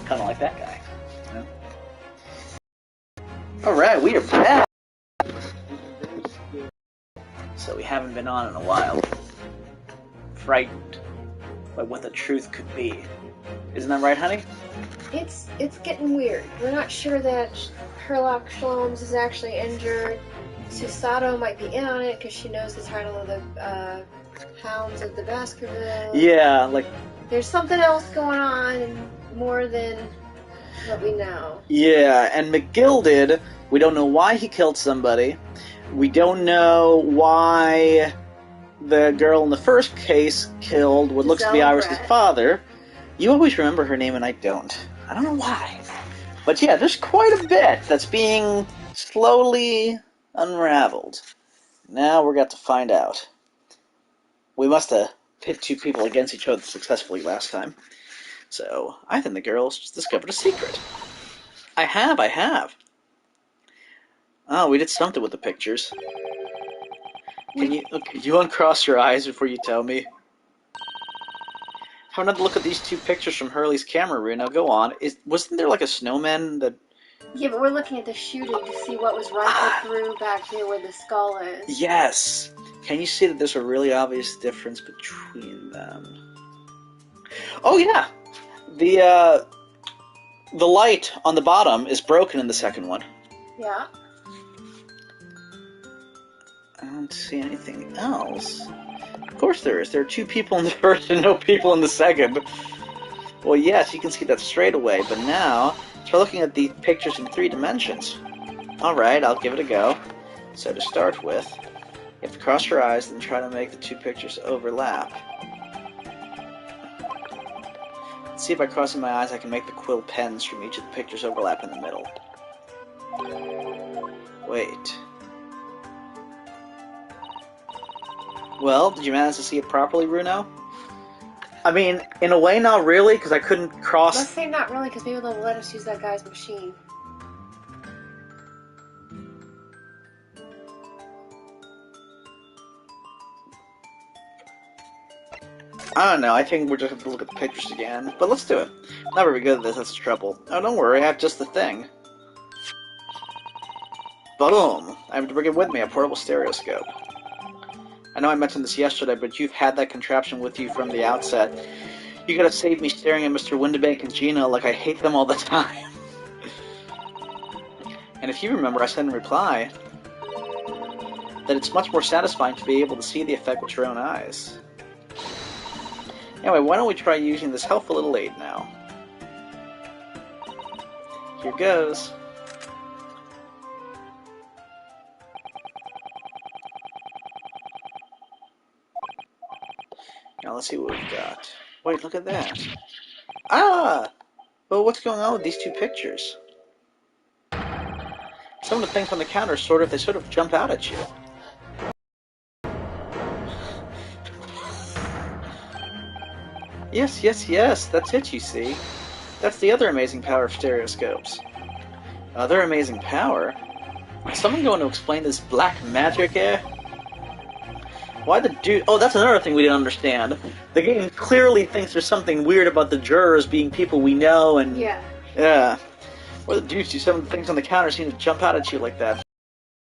Kind of like that guy. Yeah. Alright, we are back! So we haven't been on in a while. Frightened by what the truth could be. Isn't that right, honey? It's getting weird. We're not sure that Herlock Sholmes is actually injured. Susato might be in on it because she knows the title of the Hounds of the Baskerville. Yeah, like... There's something else going on more than what we know. Yeah, and McGilded, we don't know why he killed somebody. We don't know why the girl in the first case killed what looks to be Iris' father. You always remember her name and I don't. I don't know why. But yeah, there's quite a bit that's being slowly unraveled. Now we're got to find out. We must have pit two people against each other successfully last time. So, I think the girls just discovered a secret. I have. Oh, we did something with the pictures. Can you uncross your eyes before you tell me? Have another look at these two pictures from Hurley's camera room. Now go on. Wasn't there like a snowman that... Yeah, but we're looking at the shooting to see what was rifled through back here where the skull is. Yes! Can you see that there's a really obvious difference between them? Oh yeah! The light on the bottom is broken in the second one. Yeah. I don't see anything else. Of course there is. There are two people in the first and no people in the second. Well, yes, you can see that straight away, but now, try looking at the pictures in 3 dimensions. Alright, I'll give it a go. So to start with, you have to cross your eyes and try to make the two pictures overlap. Let's see if by crossing my eyes I can make the quill pens from each of the pictures overlap in the middle. Wait. Well, did you manage to see it properly, Bruno? I mean, in a way, not really, because I couldn't cross... Let's say not really, because maybe they'll let us use that guy's machine. I don't know, I think we're just going to look at the pictures again. But let's do it. I'm not very good at this, that's the trouble. Oh, don't worry, I have just the thing. Boom! I have to bring it with me, a portable stereoscope. I know I mentioned this yesterday, but you've had that contraption with you from the outset. You gotta save me staring at Mr. Windibank and Gina like I hate them all the time. And if you remember, I said in reply that it's much more satisfying to be able to see the effect with your own eyes. Anyway, why don't we try using this helpful little aid now? Here goes. Now let's see what we've got. Wait, look at that. Ah! Well, what's going on with these two pictures? Some of the things on the counter they sort of jump out at you. Yes, that's it, you see. That's the other amazing power of stereoscopes. Other amazing power? Is someone going to explain this black magic, eh? Why the dude... Oh, that's another thing we didn't understand. The game clearly thinks there's something weird about the jurors being people we know, and... Yeah. Yeah. Why the dudes do some of the things on the counter seem to jump out at you like that?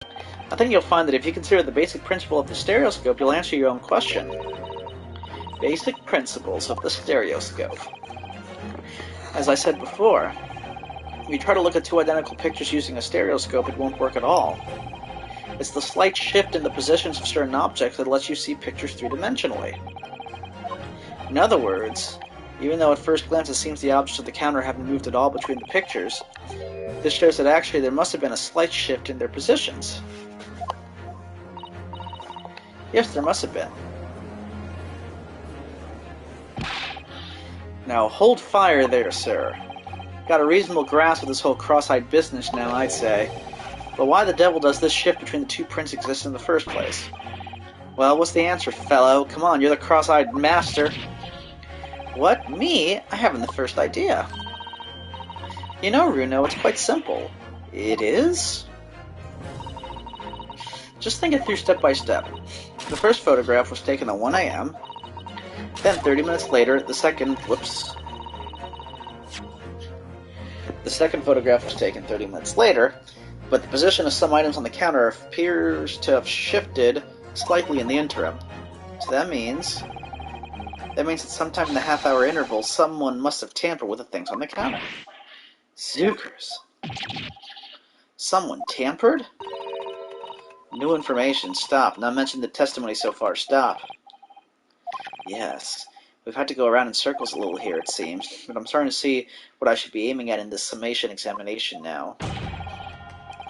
I think you'll find that if you consider the basic principle of the stereoscope, you'll answer your own question. Basic principles of the stereoscope. As I said before, if you try to look at two identical pictures using a stereoscope, it won't work at all. It's the slight shift in the positions of certain objects that lets you see pictures three-dimensionally. In other words, even though at first glance it seems the objects of the counter haven't moved at all between the pictures, this shows that actually there must have been a slight shift in their positions. Yes, there must have been. Now, hold fire there, sir. Got a reasonable grasp of this whole cross-eyed business now, I'd say. But why the devil does this shift between the two prints exist in the first place? Well, what's the answer, fellow? Come on, you're the cross-eyed master. What? Me? I haven't the first idea. You know, Runo, it's quite simple. It is? Just think it through step by step. The first photograph was taken at 1 a.m. Then 30 minutes later, the second... Whoops. The second photograph was taken 30 minutes later, but the position of some items on the counter appears to have shifted slightly in the interim. So that means that sometime in the half-hour interval, someone must have tampered with the things on the counter. Zookers. Someone tampered? New information. Stop. Not mention the testimony so far. Stop. Yes. We've had to go around in circles a little here, it seems, but I'm starting to see what I should be aiming at in this summation examination now.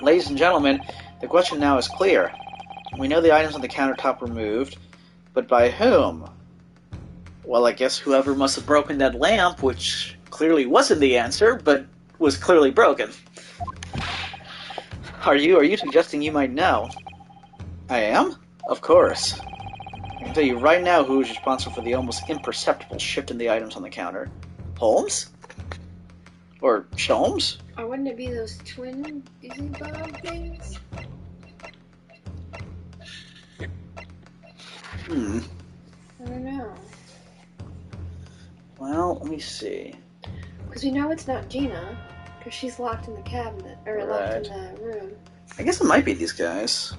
Ladies and gentlemen, the question now is clear. We know the items on the countertop were moved, but by whom? Well, I guess whoever must have broken that lamp, which clearly wasn't the answer, but was clearly broken. Are you suggesting you might know? I am? Of course. I can tell you right now who is responsible for the almost imperceptible shift in the items on the counter. Holmes? Or Sholmes? Or wouldn't it be those twin Disney Bob things? I don't know. Well, let me see. Because we know it's not Gina, because she's locked in the cabinet, or locked in the room. I guess it might be these guys.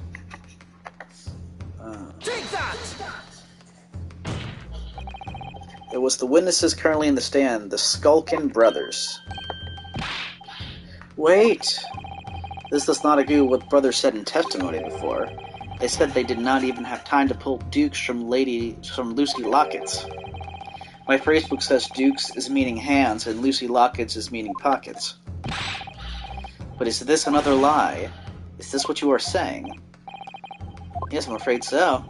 Take that! It was the witnesses currently in the stand, the Skulkin brothers. Wait! This does not agree with what brothers said in testimony before. They said they did not even have time to pull dukes from Lucy Lockett's. My phrasebook says dukes is meaning hands and Lucy Lockett's is meaning pockets. But is this another lie? Is this what you are saying? Yes, I'm afraid so.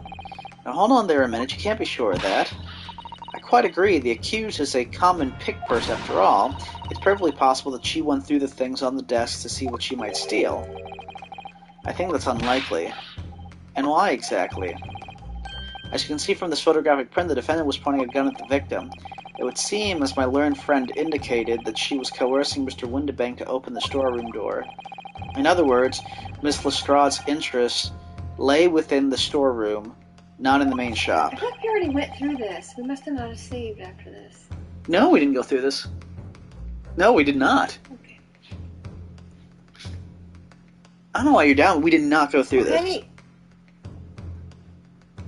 Now hold on there a minute, you can't be sure of that. I quite agree, the accused is a common pick purse after all. It's perfectly possible that she went through the things on the desk to see what she might steal. I think that's unlikely. And why exactly? As you can see from this photographic print, the defendant was pointing a gun at the victim. It would seem, as my learned friend indicated, that she was coercing Mr. Windibank to open the storeroom door. In other words, Miss Lestrade's interests lay within the storeroom, not in the main shop. I thought we already went through this. We must have not have saved after this. No, we didn't go through this. No, we did not. Okay. I don't know why you're down. We did not go through this. Hey.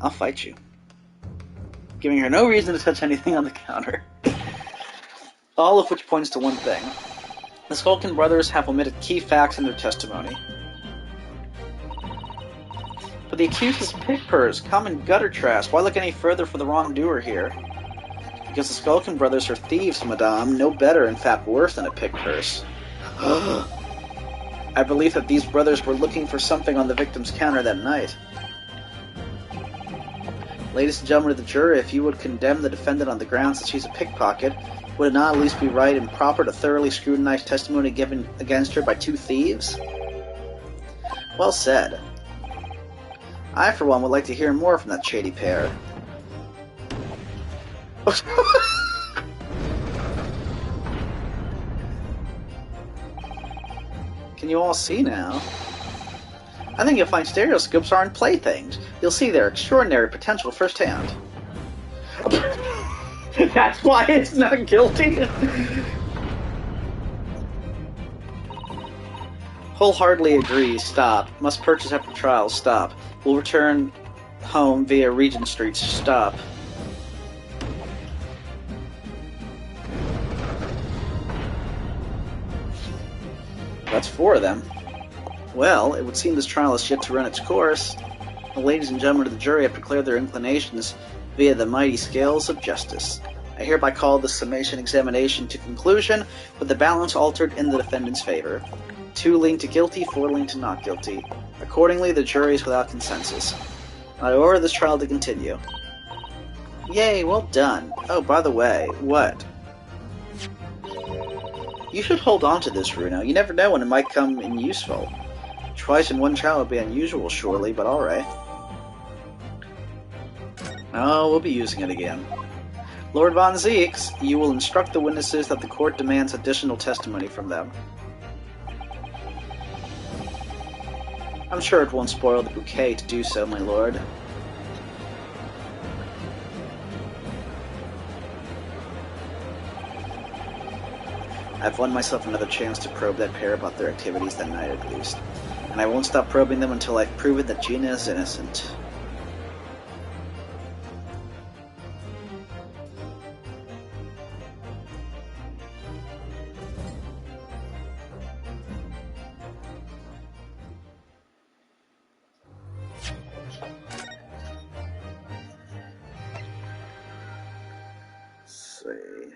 I'll fight you. Giving her no reason to touch anything on the counter. All of which points to one thing. The Skulkin brothers have omitted key facts in their testimony. But the accused is pick purse, common gutter trash. Why look any further for the wrongdoer here? Because the Skulkin brothers are thieves, madame. No better, in fact worse than a pick purse. I believe that these brothers were looking for something on the victim's counter that night. Ladies and gentlemen of the jury, if you would condemn the defendant on the grounds that she's a pickpocket, would it not at least be right and proper to thoroughly scrutinize testimony given against her by two thieves? Well said. I, for one, would like to hear more from that shady pair. Can you all see now? I think you'll find stereoscopes aren't playthings. You'll see their extraordinary potential firsthand. That's why it's not guilty. Wholeheartedly agree. Stop. Must purchase after trial. Stop. Will return home via Regent Street. Stop. That's four of them. Well, it would seem this trial is yet to run its course. The ladies and gentlemen of the jury have declared their inclinations via the mighty scales of justice. I hereby call this summation examination to conclusion, with the balance altered in the defendant's favor. 2 lean to guilty, 4 lean to not guilty. Accordingly, the jury is without consensus. I order this trial to continue. Yay, well done. Oh, by the way, what? You should hold on to this, Runo. You never know when it might come in useful. Twice in one trial would be unusual, surely, but alright. Oh, we'll be using it again. Lord Von Zeeks, you will instruct the witnesses that the court demands additional testimony from them. I'm sure it won't spoil the bouquet to do so, my lord. I've won myself another chance to probe that pair about their activities that night at least. And I won't stop probing them until I've proven that Gina is innocent. Let's see.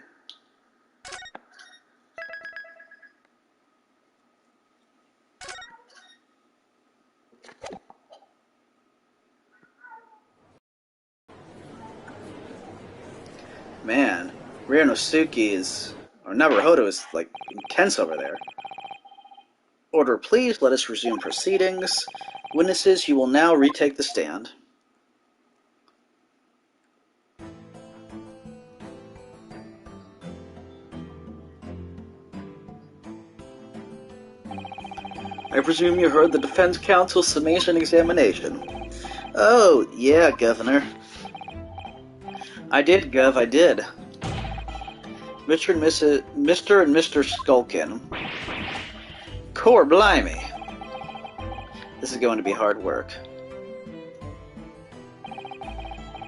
Man, Ryunosuke is, or Naruhodo is, like, intense over there. Order, please. Let us resume proceedings. Witnesses, you will now retake the stand. I presume you heard the defense counsel's summation examination. Oh, yeah, Governor. I did, Gov, I did. Mr. and Mr. Skulkin. Core blimey. This is going to be hard work.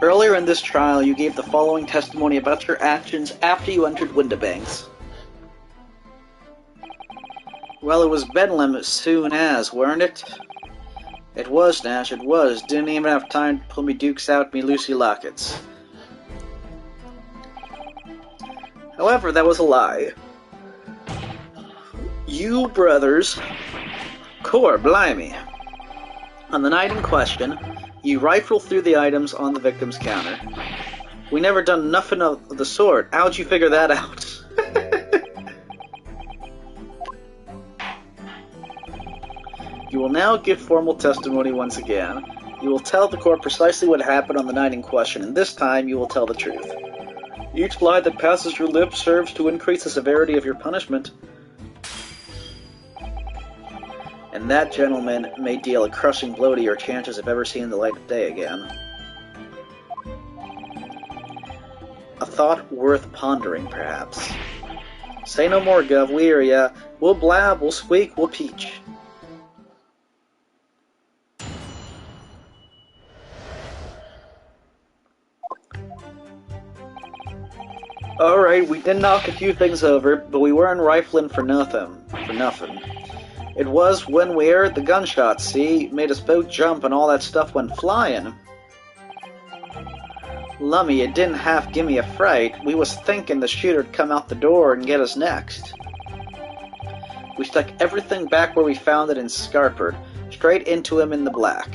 Earlier in this trial, you gave the following testimony about your actions after you entered Windibanks. Well, it was Bedlam as soon as, weren't it? It was, Nash, it was. Didn't even have time to pull me dukes out, me Lucy lockets. However, that was a lie. You brothers, core blimey. On the night in question, you rifled through the items on the victim's counter. We never done nothing of the sort. How'd you figure that out? You will now give formal testimony once again. You will tell the court precisely what happened on the night in question, and this time you will tell the truth. Each lie that passes your lips serves to increase the severity of your punishment. And that, gentleman, may deal a crushing blow to your chances of ever seeing the light of day again. A thought worth pondering, perhaps. Say no more, Gov, we hear ya. We'll blab, we'll squeak, we'll peach. Alright, we did knock a few things over, but we weren't rifling for nothing. It was when we heard the gunshots, see? Made us both jump and all that stuff went flying. Lummy, it didn't half gimme a fright. We was thinking the shooter'd come out the door and get us next. We stuck everything back where we found it in Scarpard, straight into him in the black.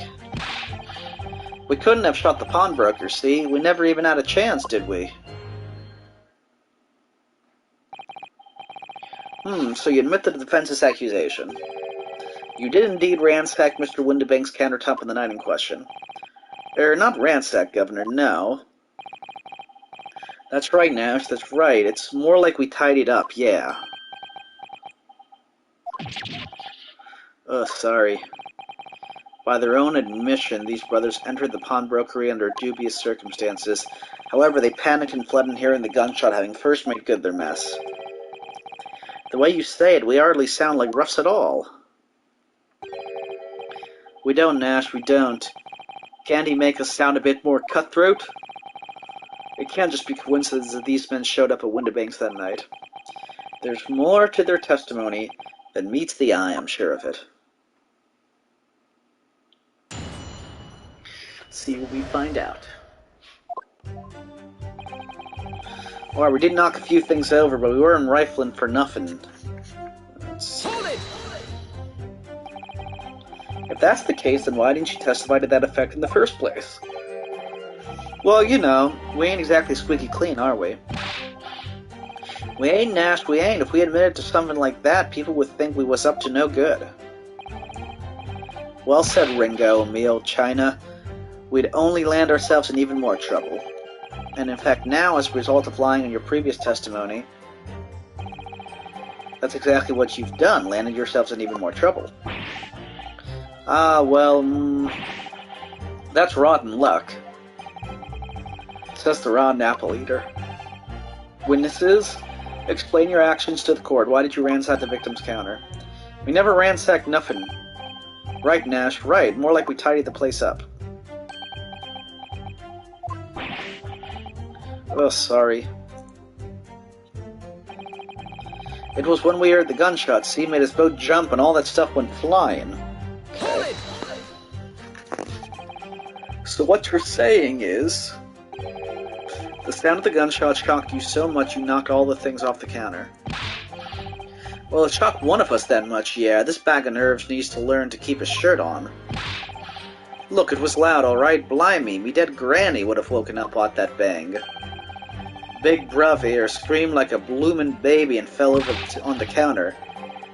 We couldn't have shot the pawnbroker, see? We never even had a chance, did we? So you admit to the defense's accusation. You did indeed ransack Mr. Windibank's countertop on the night in question. Not ransack, Governor, no. That's right, Nash, that's right. It's more like we tidied up, yeah. Sorry. By their own admission, these brothers entered the pawnbrokery under dubious circumstances. However, they panicked and fled on hearing the gunshot, having first made good their mess. The way you say it, we hardly sound like roughs at all. We don't, Nash, we don't. Can't he make us sound a bit more cutthroat? It can't just be coincidence that these men showed up at Windibanks that night. There's more to their testimony than meets the eye, I'm sure of it. See what we find out. Or we did knock a few things over, but we weren't rifling for nothing. Hold it! If that's the case, then why didn't you testify to that effect in the first place? Well, you know, we ain't exactly squeaky clean, are we? We ain't, Nash, we ain't. If we admitted to something like that, people would think we was up to no good. Well said, Ringo, me old China. We'd only land ourselves in even more trouble. And in fact, now, as a result of lying on your previous testimony, that's exactly what you've done, landed yourselves in even more trouble. That's rotten luck, says the rotten apple eater. Witnesses, Explain your actions to the court. Why did you ransack the victim's counter? We never ransacked nothing. Right, Nash, right. More like we tidied the place up. Oh, sorry. It was when we heard the gunshots. See, made us both jump and all that stuff went flying. Okay. So what you're saying is, the sound of the gunshot shocked you so much you knocked all the things off the counter. Well, it shocked one of us that much, yeah. This bag of nerves needs to learn to keep his shirt on. Look, it was loud, alright? Blimey, me dead granny would have woken up at that bang. Big bruv here screamed like a bloomin' baby and fell over on the counter.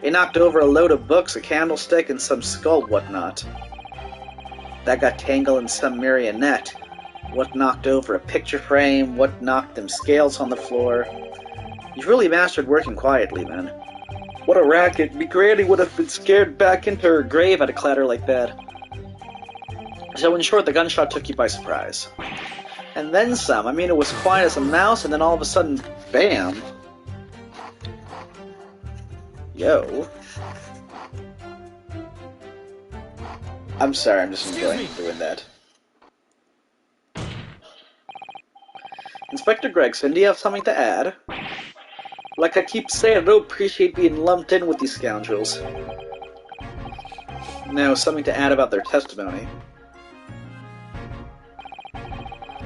He knocked over a load of books, a candlestick, and some skull whatnot. That got tangled in some marionette. What knocked over a picture frame, what knocked them scales on the floor. You've really mastered working quietly, man. What a racket. Me granny would have been scared back into her grave at a clatter like that. So in short, the gunshot took you by surprise. And then some. I mean, it was quiet as a mouse, and then all of a sudden, bam. Yo. I'm sorry, I'm just enjoying doing that. Inspector Gregson, do you have something to add? Like I keep saying, I don't appreciate being lumped in with these scoundrels. No, something to add about their testimony.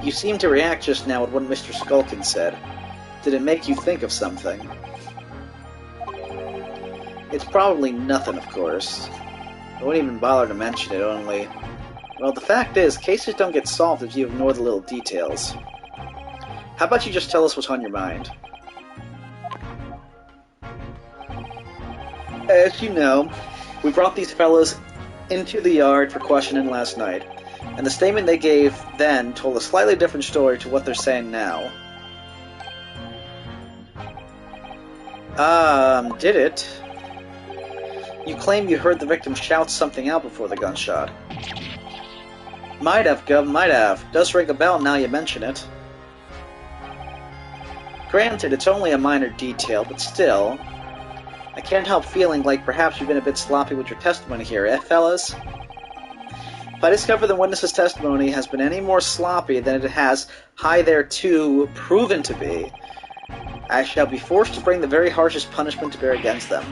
You seemed to react just now at what Mr. Skulkin said. Did it make you think of something? It's probably nothing, of course. I wouldn't even bother to mention it, only... Well, the fact is, cases don't get solved if you ignore the little details. How about you just tell us what's on your mind? As you know, we brought these fellows into the yard for questioning last night, and the statement they gave then told a slightly different story to what they're saying now. Did it? You claim you heard the victim shout something out before the gunshot. Might have, Gov, might have. Does ring a bell now you mention it. Granted, it's only a minor detail, but still... I can't help feeling like perhaps you've been a bit sloppy with your testimony here, eh, fellas? If I discover the witness's testimony has been any more sloppy than it has hitherto proven to be, I shall be forced to bring the very harshest punishment to bear against them.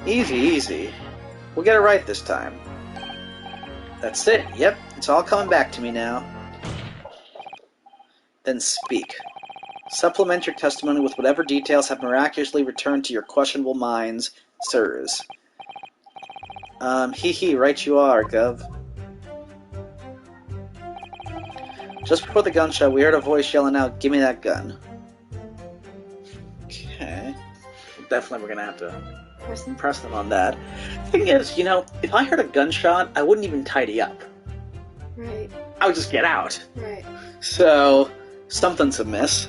Easy, easy. We'll get it right this time. That's it, yep, it's all coming back to me now. Then speak. Supplement your testimony with whatever details have miraculously returned to your questionable minds, sirs. Right you are, Gov. Just before the gunshot, we heard a voice yelling out, "Give me that gun." Okay. Definitely we're gonna have to press them on that. Thing is, you know, if I heard a gunshot, I wouldn't even tidy up. Right. I would just get out. Right. So... something's amiss.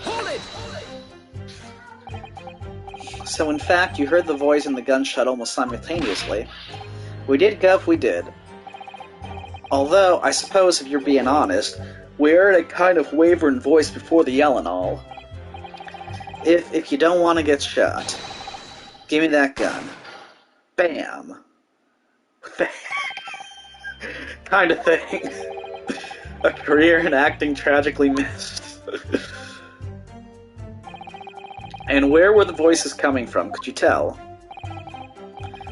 So in fact, you heard the voice and the gunshot almost simultaneously. We did, Gov, we did. Although, I suppose if you're being honest, we heard a kind of wavering voice before the yell and all. If you don't want to get shot, give me that gun. Bam. Kind of thing. A career in acting tragically missed. And where were the voices coming from? Could you tell?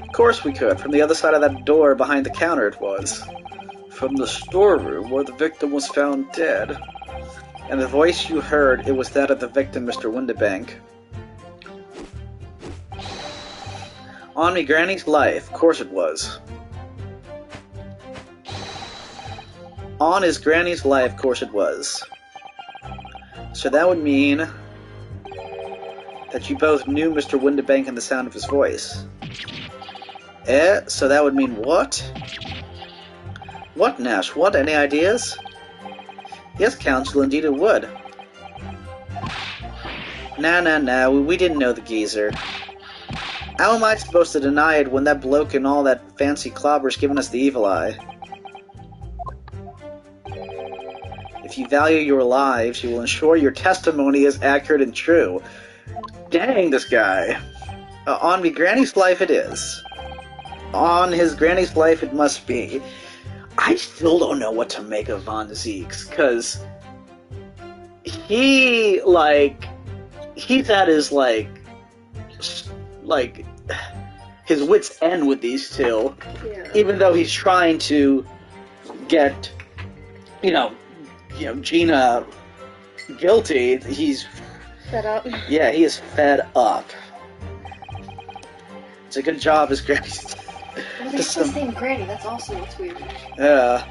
Of course we could. From the other side of that door behind the counter it was. From the storeroom where the victim was found dead. And the voice you heard, it was that of the victim, Mr. Windibank. On me granny's life. Of course it was. On his granny's life, of course it was. So that would mean that you both knew Mr. Windibank and the sound of his voice. So that would mean what? What, Nash? What? Any ideas? Yes, Counsel, indeed it would. Nah, we didn't know the geezer. How am I supposed to deny it when that bloke and all that fancy clobber's giving us the evil eye? If you value your lives, you will ensure your testimony is accurate and true. Dang, this guy. On me granny's life it is. On his granny's life it must be. I still don't know what to make of Von Zieks, because he's at his, his wit's end with these two. Yeah. Even though he's trying to get, Gina guilty, he's... Fed up. Yeah, he is fed up. It's a good job as Granny. Well, they still saying Granny, that's also what's weird. Yeah.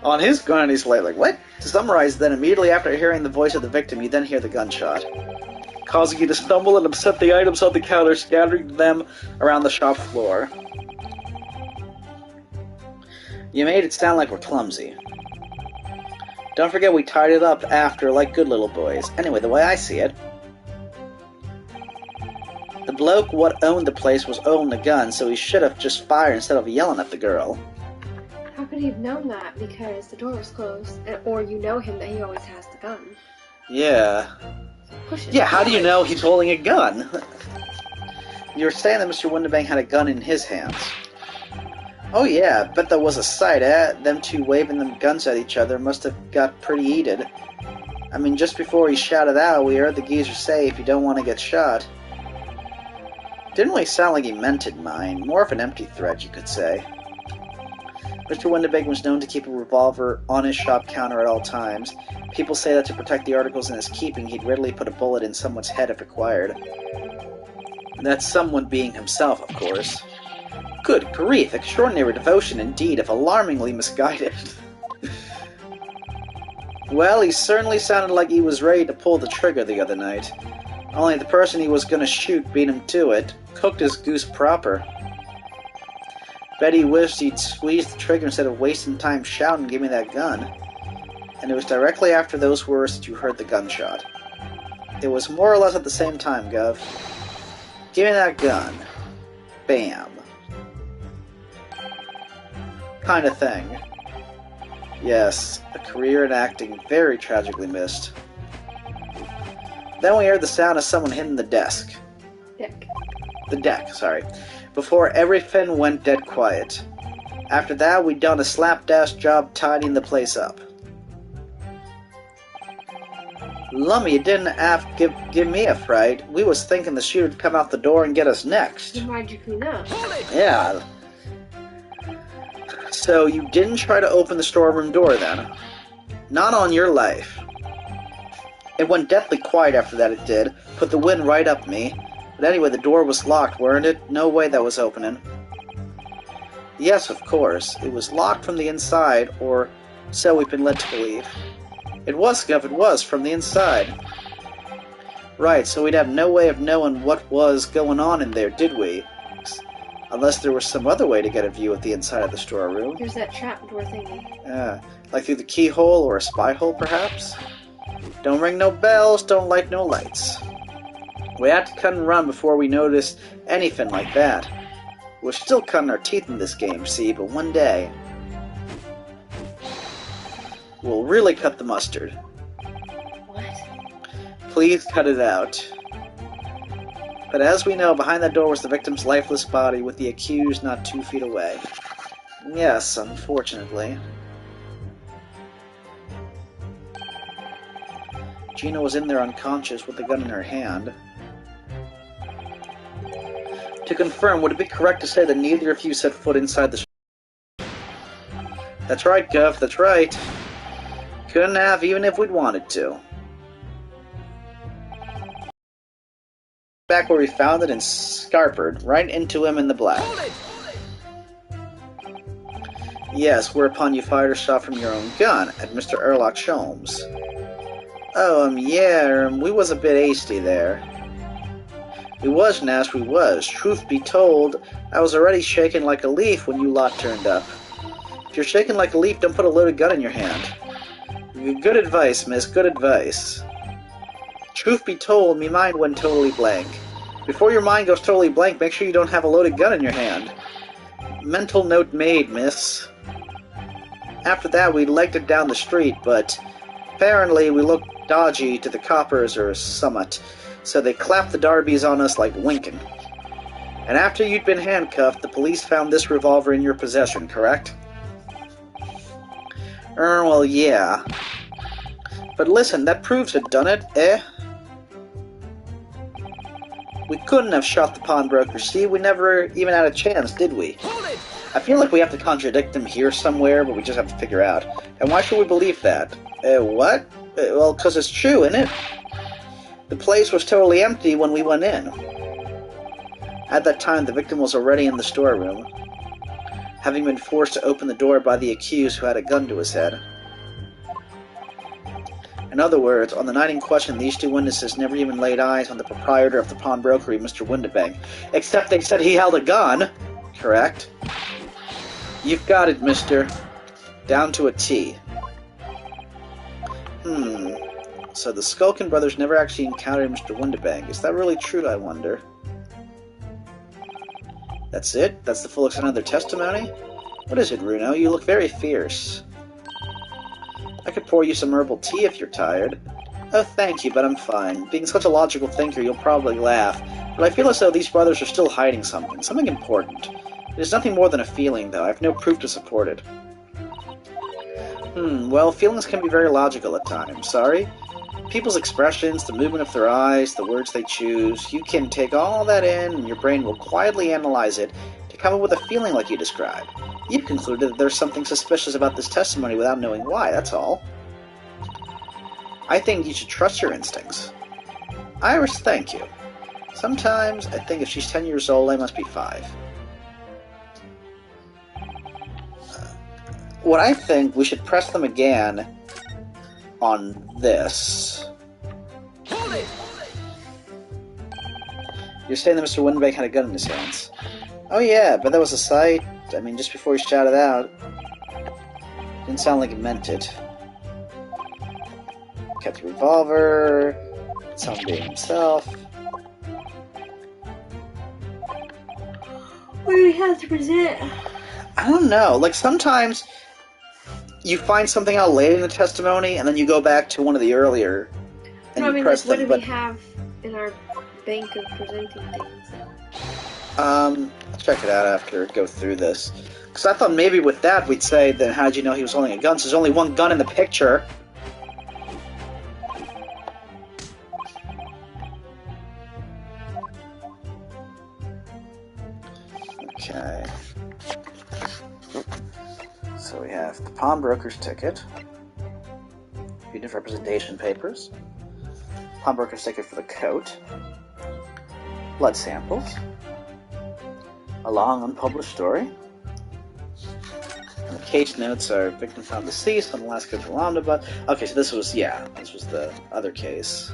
On his Granny's life, what? To summarize, then, immediately after hearing the voice of the victim, you then hear the gunshot, causing you to stumble and upset the items on the counter, scattering them around the shop floor. You made it sound like we're clumsy. Don't forget we tied it up after like good little boys. Anyway, the way I see it, the bloke what owned the place was owning the gun, so he should have just fired instead of yelling at the girl. How could he have known that? Because the door was closed. Or you know him that he always has the gun. Yeah. Push it. Yeah, how do you know he's holding a gun? You were saying that Mr. Windibank had a gun in his hands. Oh yeah, bet that was a sight, eh? Them two waving them guns at each other must have got pretty heated. I mean, just before he shouted out, we heard the geezer say, if you don't want to get shot. Didn't really sound like he meant it, mind. More of an empty threat, you could say. Mr. Windibank was known to keep a revolver on his shop counter at all times. People say that to protect the articles in his keeping, he'd readily put a bullet in someone's head if required. That someone being himself, of course. Good grief, extraordinary devotion indeed, if alarmingly misguided. Well, he certainly sounded like he was ready to pull the trigger the other night. Only the person he was gonna shoot beat him to it. Cooked his goose proper. Bet he wished he'd squeezed the trigger instead of wasting time shouting, give me that gun. And it was directly after those words that you heard the gunshot. It was more or less at the same time, Gov. Give me that gun. Bam. Kind of thing. Yes, a career in acting very tragically missed. Then we heard the sound of someone hitting the desk. The deck, sorry. Before everything went dead quiet. After that, we'd done a slapdash job tidying the place up. Lummy, you didn't have to give me a fright. We was thinking the shooter'd come out the door and get us next. Then why'd you clean up? Yeah. So you didn't try to open the storeroom door then? Not on your life. It went deathly quiet after that, it did. Put the wind right up me. But anyway, the door was locked, weren't it? No way that was opening. Yes, of course. It was locked from the inside, or so we've been led to believe. It was, Gov, it was, from the inside. Right, so we'd have no way of knowing what was going on in there, did we? Unless there was some other way to get a view of the inside of the storeroom. There's that trapdoor thingy. Like through the keyhole or a spy hole, perhaps? Don't ring no bells, don't light no lights. We had to cut and run before we noticed anything like that. We're still cutting our teeth in this game, see, but one day we'll really cut the mustard. What? Please cut it out. But as we know, behind that door was the victim's lifeless body, with the accused not 2 feet away. Yes, unfortunately. Gina was in there unconscious with the gun in her hand. To confirm, would it be correct to say that neither of you set foot inside the... That's right, Gov, that's right. Couldn't have, even if we'd wanted to. Back where we found it and scarpered right into him in the black. Yes, whereupon you fired a shot from your own gun at Mr. Erlock Sholmes. Oh, yeah, we was a bit hasty there. We was, Nash, we was. Truth be told, I was already shaking like a leaf when you lot turned up. If you're shaking like a leaf, don't put a loaded gun in your hand. Good advice, miss, good advice. Truth be told, me mind went totally blank. Before your mind goes totally blank, make sure you don't have a loaded gun in your hand. Mental note made, miss. After that, we legged it down the street, but apparently we looked dodgy to the coppers or summat. So they clapped the Darbys on us like winking. And after you'd been handcuffed, the police found this revolver in your possession, correct? Well, yeah. But listen, that proves it, done it, eh? We couldn't have shot the pawnbroker, see? We never even had a chance, did we? I feel like we have to contradict him here somewhere, but we just have to figure out. And why should we believe that? What? Well, because it's true, isn't it? The place was totally empty when we went in. At that time, the victim was already in the storeroom, having been forced to open the door by the accused who had a gun to his head. In other words, on the night in question, these two witnesses never even laid eyes on the proprietor of the pawnbrokery, Mr. Windibank, except they said he held a gun. Correct? You've got it, mister. Down to a T. So the Skulkin brothers never actually encountered Mr. Windibank. Is that really true, I wonder? That's it? That's the full extent of their testimony? What is it, Runo? You look very fierce. I could pour you some herbal tea if you're tired. Oh, thank you, but I'm fine. Being such a logical thinker, you'll probably laugh. But I feel as though these brothers are still hiding something. Something important. It is nothing more than a feeling, though. I have no proof to support it. Well, feelings can be very logical at times. Sorry? People's expressions, the movement of their eyes, the words they choose, you can take all that in, and your brain will quietly analyze it to come up with a feeling like you described. You've concluded that there's something suspicious about this testimony without knowing why, that's all. I think you should trust your instincts. Iris, thank you. Sometimes I think if she's 10 years old, I must be 5. What I think, we should press them again on this. You're saying that Mr. Windibank had a gun in his hands. Oh yeah, but that was a sight. I mean, just before he shouted out. Didn't sound like he meant it. Kept the revolver. Didn't sound being himself. What do we have to present? I don't know. Like, sometimes you find something out later in the testimony, and then you go back to one of the earlier, and you press what them. What do we have in our bank of presenting things? I'll check it out after go through this. Because I thought maybe with that we'd say, then how'd you know he was holding a gun? So there's only one gun in the picture. Okay. So we have the pawnbroker's ticket, unit representation papers, pawnbroker's ticket for the coat, blood samples, a long unpublished story, and the case notes are victim found deceased on the last scheduled omnibus. Okay, so this was the other case.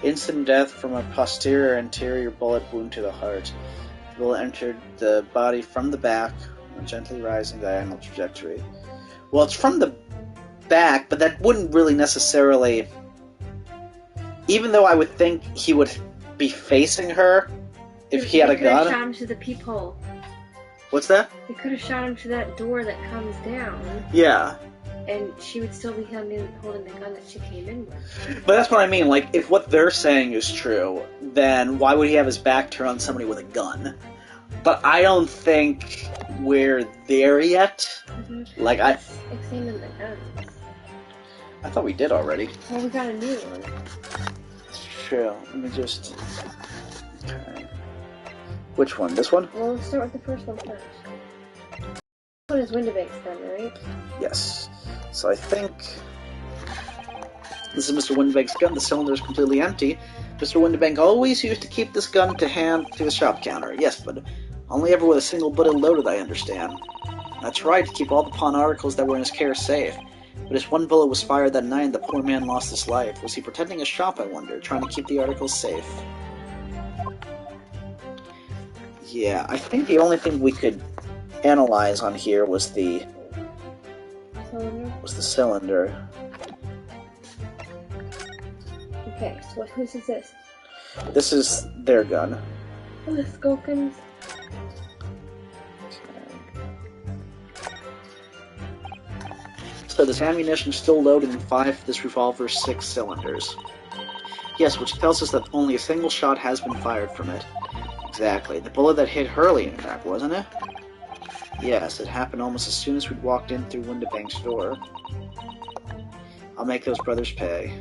Instant death from a posterior anterior bullet wound to the heart. The bullet entered the body from the back on a gently rising diagonal trajectory. Well, it's from the back, but that wouldn't really necessarily... Even though I would think he would be facing her if he had a gun. They could have shot him to the peephole. What's that? They could have shot him to that door that comes down. Yeah. And she would still be holding the gun that she came in with. But that's what I mean. Like, if what they're saying is true, then why would he have his back turned on somebody with a gun? But I don't think we're there yet. Mm-hmm. Like, Examine the guns. I thought we did already. Well, we got a new one. It's true. Let me just... Okay. Which one? This one? Well, let's start with the first one first. This one is Windibank's gun, right? Yes. So I think this is Mr. Windibank's gun. The cylinder is completely empty. Mr. Windibank always used to keep this gun to hand to the shop counter. Yes, but only ever with a single bullet loaded, I understand. That's right, to keep all the pawn articles that were in his care safe. But his one bullet was fired that night and the poor man lost his life. Was he protecting his shop, I wonder, trying to keep the articles safe? Yeah, I think the only thing we could analyze on here was the cylinder. Okay, so whose is this? This is their gun. Oh, the Skulkins. So this ammunition is still loaded in 5 this revolver's 6 cylinders. Yes, which tells us that only a single shot has been fired from it. Exactly. The bullet that hit Hurley, in fact, wasn't it? Yes, it happened almost as soon as we'd walked in through Windibank's door. I'll make those brothers pay.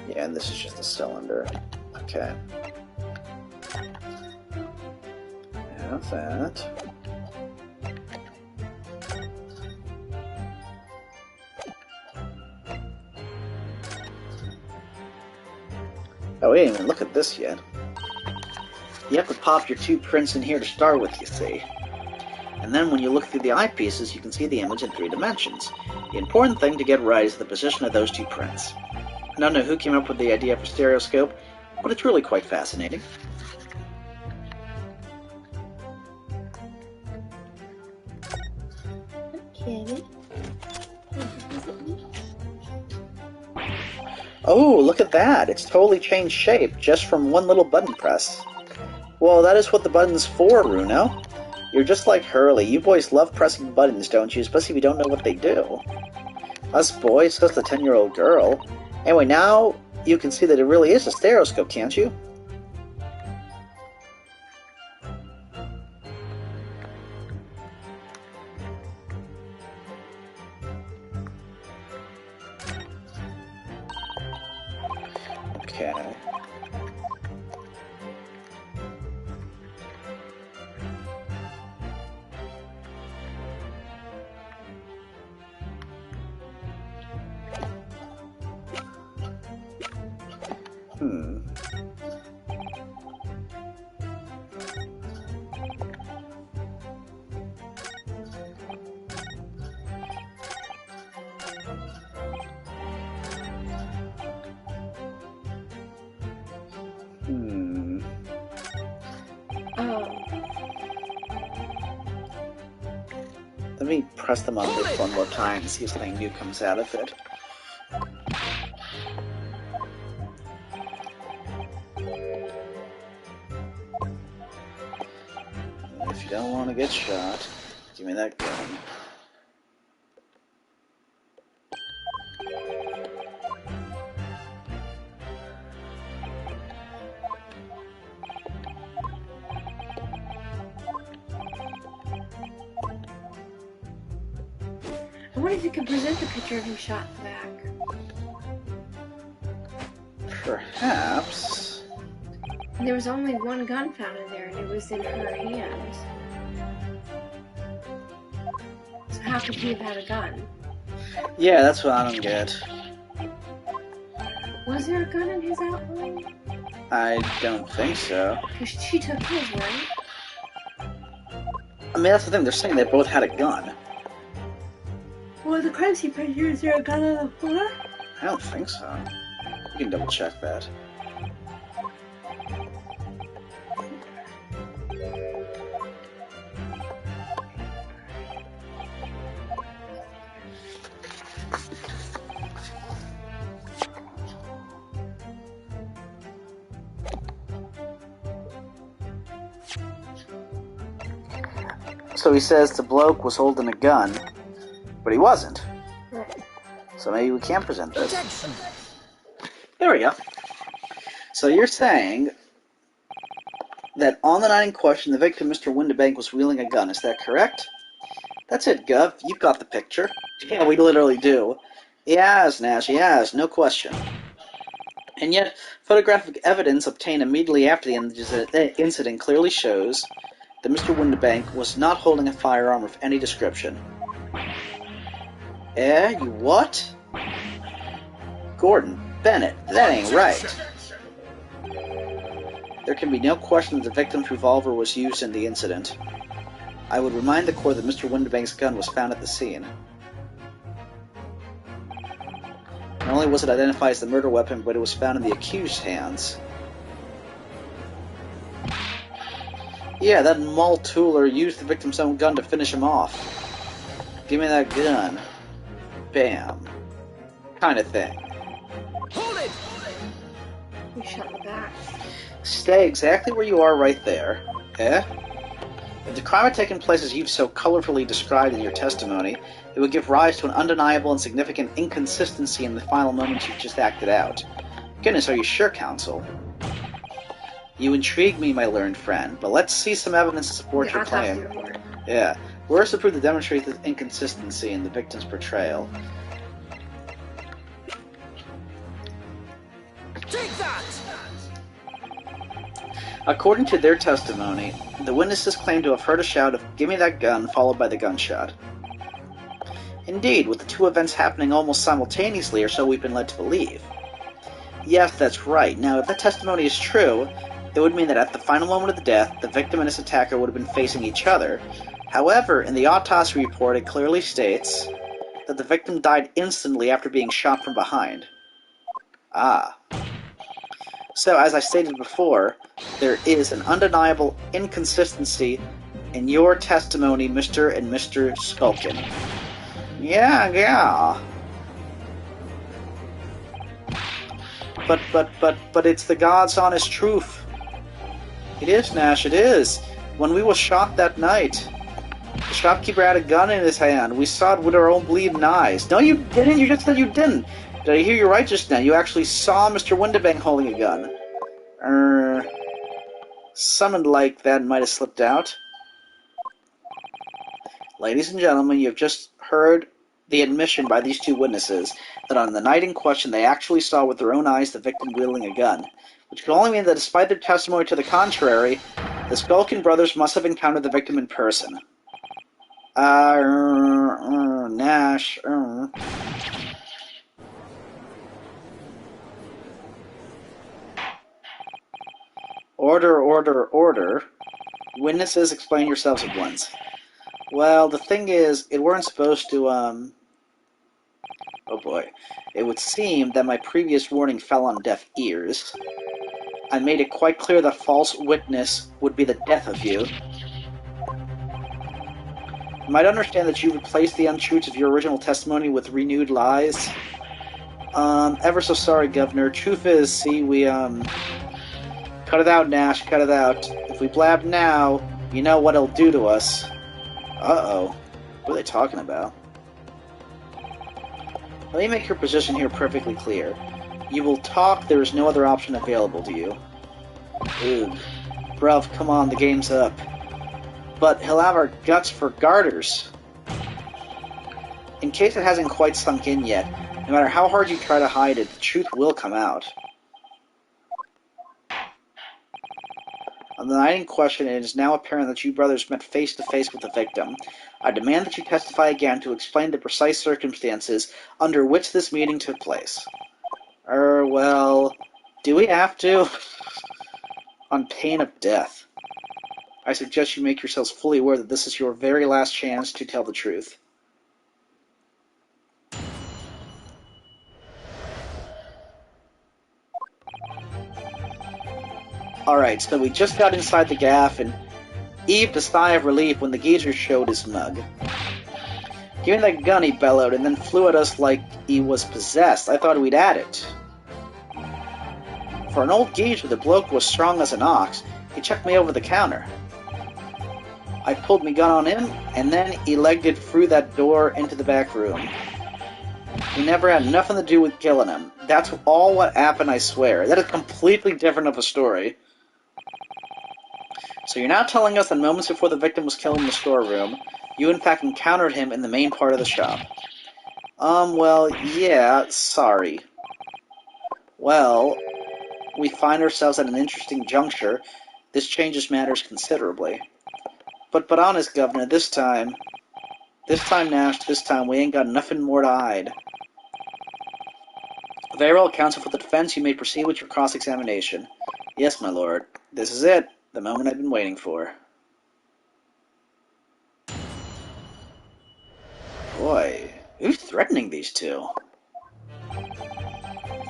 Yeah, and this is just a cylinder. Okay. Have that. Oh, wait a minute, look at this yet. You have to pop your 2 prints in here to start with, you see. And then when you look through the eyepieces, you can see the image in 3 dimensions. The important thing to get right is the position of those 2 prints. I don't know who came up with the idea for stereoscope, but it's really quite fascinating. Okay. Oh, look at that! It's totally changed shape just from one little button press. Well, that is what the button's for, Runo. You're just like Hurley. You boys love pressing buttons, don't you? Especially if you don't know what they do. Us boys, just the 10-year-old girl. Anyway, now you can see that it really is a stereoscope, can't you? Okay. Let me press them on this one more time and see if something new comes out of it. If you don't want to get shot, give me that gun. I wonder if you could present the picture of him shot in the back. Perhaps. And there was only one gun found in there, and it was in her hands. So how could he have had a gun? Yeah, that's what I don't get. Was there a gun in his outline? I don't think so. Because she took his, right? I mean, that's the thing. They're saying they both had a gun. Well, the crime scene picture, is there a gun on the floor? I don't think so. You can double check that. So he says the bloke was holding a gun, but he wasn't. Right. So maybe we can present this. There we go. So you're saying that on the night in question, the victim, Mr. Windibank, was wielding a gun. Is that correct? That's it, Gov. You've got the picture. Yeah, we literally do. Yes, Nash, yes, no question. And yet, photographic evidence obtained immediately after the incident clearly shows that Mr. Windibank was not holding a firearm of any description. You what? Gordon Bennett, that ain't right. There can be no question that the victim's revolver was used in the incident. I would remind the court that Mr. Windibank's gun was found at the scene. Not only was it identified as the murder weapon, but it was found in the accused's hands. Yeah, that Multooler used the victim's own gun to finish him off. Give me that gun. Bam. Kind of thing. Hold it! You shot in the back. Stay exactly where you are right there. Eh? If the crime had taken place as you've so colorfully described in your testimony, it would give rise to an undeniable and significant inconsistency in the final moments you've just acted out. Goodness, are you sure, counsel? You intrigue me, my learned friend, but let's see some evidence to support your claim. Yeah. Where's the proof to demonstrate this inconsistency in the victim's portrayal? Take that! According to their testimony, the witnesses claim to have heard a shout of "Give me that gun," followed by the gunshot. Indeed, with the two events happening almost simultaneously, or so we've been led to believe. Yes, that's right. Now, if that testimony is true, it would mean that at the final moment of the death, the victim and his attacker would have been facing each other. However, in the autopsy report, it clearly states that the victim died instantly after being shot from behind. Ah. So, as I stated before, there is an undeniable inconsistency in your testimony, Mr. and Mr. Skulkin. Yeah. But it's the God's honest truth. It is, Nash, it is. When we were shot that night, the shopkeeper had a gun in his hand. We saw it with our own bleeding eyes. No, you didn't. You just said you didn't. Did I hear you right just now? You actually saw Mr. Windibank holding a gun. Something like that might have slipped out. Ladies and gentlemen, you have just heard the admission by these two witnesses that on the night in question they actually saw with their own eyes the victim wielding a gun, which could only mean that despite their testimony to the contrary, the Skulkin brothers must have encountered the victim in person. Nash, Order. Witnesses, explain yourselves at once. Well, the thing is, it weren't supposed to, oh boy. It would seem that my previous warning fell on deaf ears. I made it quite clear that false witness would be the death of you. You might understand that you replaced the untruths of your original testimony with renewed lies. Ever so sorry, Governor. Truth is, see, we, cut it out, Nash, cut it out. If we blab now, you know what it'll do to us. Uh-oh. What are they talking about? Let me make your position here perfectly clear. You will talk, there is no other option available to you. Ugh. Bruv, come on, the game's up. But he'll have our guts for garters. In case it hasn't quite sunk in yet, no matter how hard you try to hide it, the truth will come out. On the night in question, it is now apparent that you brothers met face-to-face with the victim. I demand that you testify again to explain the precise circumstances under which this meeting took place. Well, do we have to? On pain of death. I suggest you make yourselves fully aware that this is your very last chance to tell the truth. Alright, so we just got inside the gaff and heaved a sigh of relief when the geezer showed his mug. Give me that gun, he bellowed, and then flew at us like he was possessed. I thought we'd had it. For an old geezer, the bloke was strong as an ox. He chucked me over the counter. I pulled me gun on him, and then he legged it through that door into the back room. He never had nothing to do with killing him. That's all what happened, I swear. That is completely different of a story. So you're now telling us that moments before the victim was killed in the storeroom, you in fact encountered him in the main part of the shop. Well, yeah, sorry. Well, we find ourselves at an interesting juncture. This changes matters considerably. But honest, Governor, this time, Nash, this time, we ain't got nothing more to hide. Very well, counsel for the defense, you may proceed with your cross-examination. Yes, my lord. This is it. The moment I've been waiting for. Boy, who's threatening these two?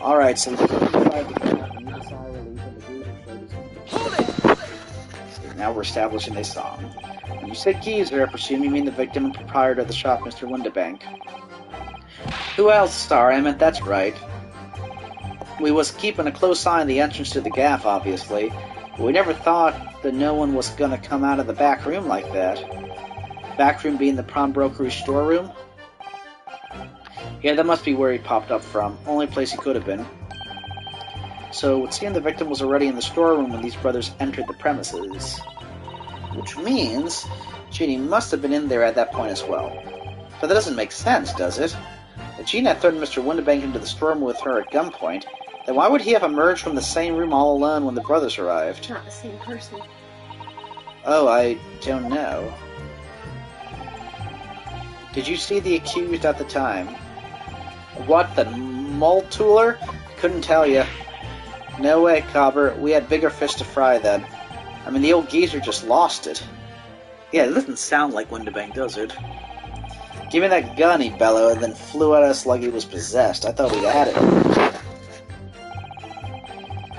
Alright, so the decide to and you decide relief and the geezer showed his. Hold it! Now we're establishing they saw him. When you say geezer, I presume you mean the victim and proprietor of the shop, Mr. Windibank. Who else, Star? I meant that's right. We was keeping a close eye on the entrance to the gaff, obviously, but we never thought that no one was gonna come out of the back room like that. Back room being the pawnbrokery storeroom? Yeah, that must be where he popped up from. Only place he could have been. So it would seem the victim was already in the storeroom when these brothers entered the premises. Which means Jeannie must have been in there at that point as well. But that doesn't make sense, does it? If Jeannie had thrown Mr. Windibank into the storeroom with her at gunpoint, then why would he have emerged from the same room all alone when the brothers arrived? Not the same person. Oh, I don't know. Did you see the accused at the time? What, the Multooler? Couldn't tell you. No way, Cobber. We had bigger fish to fry then. I mean, the old geezer just lost it. Yeah, it doesn't sound like Windibank, does it? Give me that gun, he bellowed, and then flew at us like he was possessed. I thought we'd had it.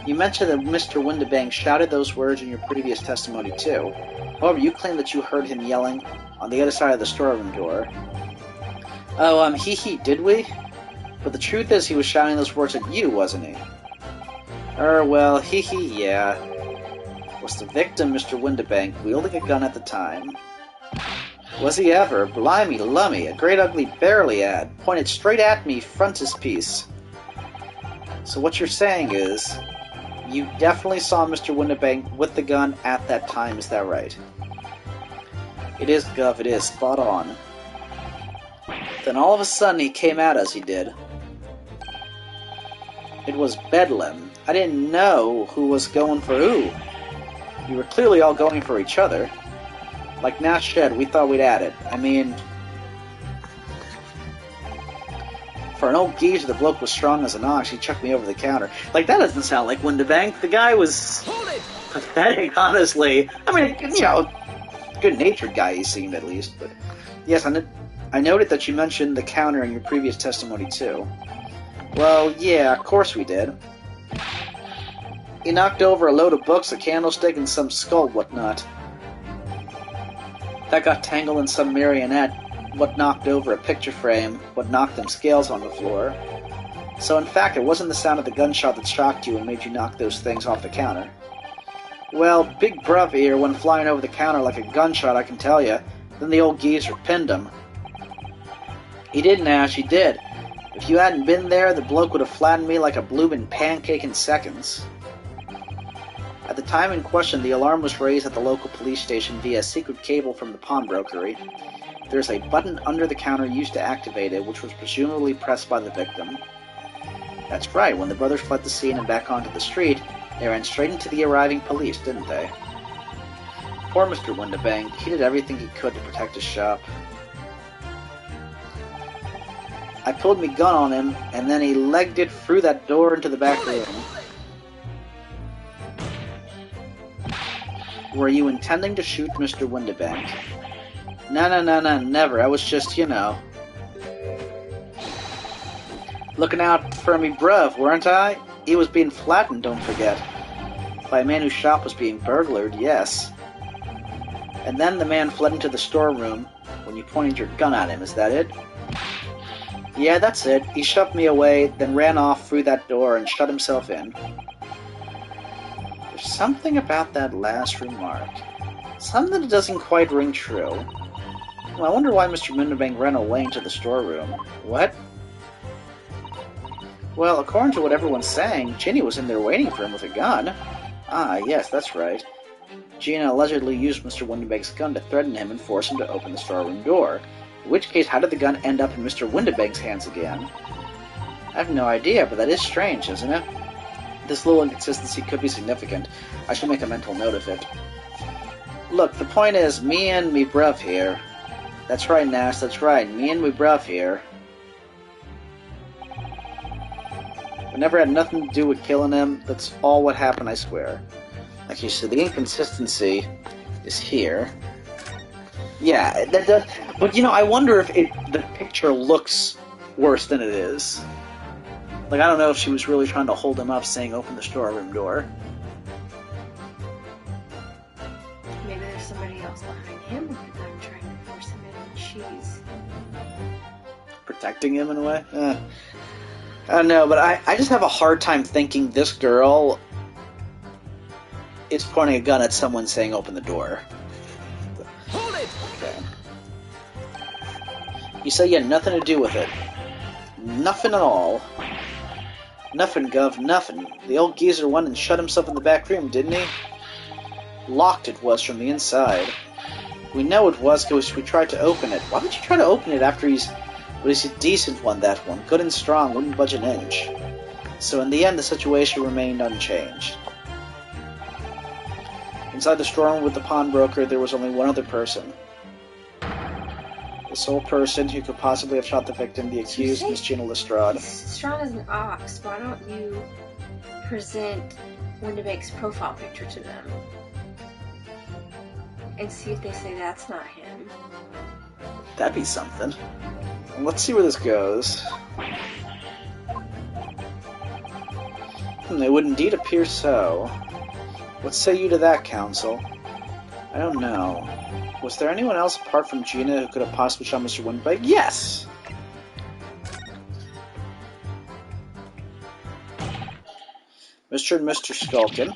You mentioned that Mr. Windibank shouted those words in your previous testimony, too. However, you claim that you heard him yelling on the other side of the storeroom door. Oh, hee, did we? But the truth is he was shouting those words at you, wasn't he? Well, hee, yeah. Was the victim, Mr. Windibank, wielding a gun at the time? Was he ever? Blimey lummy, a great ugly barely ad, pointed straight at me, frontispiece. So what you're saying is, you definitely saw Mr. Windibank with the gun at that time, is that right? It is, Gov, it is, spot on. Then all of a sudden he came at us, he did. It was Bedlam. I didn't know who was going for who. You were clearly all going for each other. Like Nash said, we thought we'd had it. I mean, for an old geezer, the bloke was strong as an ox. He chucked me over the counter. Like, that doesn't sound like Windibank. The guy was pathetic, honestly. I mean, you know, good-natured guy he seemed, at least. But yes, I noted that you mentioned the counter in your previous testimony, too. Well, yeah, of course we did. He knocked over a load of books, a candlestick, and some skull whatnot. That got tangled in some marionette, what knocked over a picture frame, what knocked them scales on the floor. So in fact, it wasn't the sound of the gunshot that shocked you and made you knock those things off the counter. Well, Big Bruv here went flying over the counter like a gunshot, I can tell you. Then the old geezer pinned him. He did, Nash, he did. If you hadn't been there, the bloke would have flattened me like a bloomin' pancake in seconds. At the time in question, the alarm was raised at the local police station via a secret cable from the pawnbrokery. There's a button under the counter used to activate it, which was presumably pressed by the victim. That's right, when the brothers fled the scene and back onto the street, they ran straight into the arriving police, didn't they? Poor Mr. Windibank, he did everything he could to protect his shop. I pulled me gun on him, and then he legged it through that door into the back room. Were you intending to shoot Mr. Windibank? No, never. I was just, you know, looking out for me bruv, weren't I? He was being flattened, don't forget. By a man whose shop was being burglared, yes. And then the man fled into the storeroom when you pointed your gun at him, is that it? Yeah, that's it. He shoved me away, then ran off through that door and shut himself in. There's something about that last remark. Something that doesn't quite ring true. Well, I wonder why Mr. Windibank ran away into the storeroom. What? Well, according to what everyone's saying, Ginny was in there waiting for him with a gun. Ah, yes, that's right. Gina allegedly used Mr. Windibank's gun to threaten him and force him to open the storeroom door. In which case, how did the gun end up in Mr. Windibank's hands again? I have no idea, but that is strange, isn't it? This little inconsistency could be significant. I should make a mental note of it. Look, the point is, me and me bruv here. That's right, Nash, that's right. Me and me bruv here. We never had nothing to do with killing him. That's all what happened, I swear. Okay, so the inconsistency is here. Yeah, that does. But, you know, I wonder if the picture looks worse than it is. Like, I don't know if she was really trying to hold him up saying open the storeroom door. somebody else behind him with the gun trying to force him in when she's... protecting him in a way? I don't know, but I just have a hard time thinking this girl is pointing a gun at someone saying open the door. Hold it! Okay. You say you had nothing to do with it. Nothing at all. Nothing, Gov, nothing. The old geezer went and shut himself in the back room, didn't he? Locked it was from the inside. We know it was because we tried to open it. Why would you try to open it after he's a decent one, that one. Good and strong, wouldn't budge an inch. So in the end, the situation remained unchanged. Inside the storeroom with the pawnbroker, there was only one other person. The sole person who could possibly have shot the victim, the accused, Miss Gina Lestrade. Strong as an ox. Why don't you present Windibake's profile picture to them? And see if they say that's not him. That'd be something. Let's see where this goes. It would indeed appear so. What say you to that, Counsel? I don't know. Was there anyone else apart from Gina who could have possibly shot Mr. Windbake? Yes! Mr. and Mr. Skulkin.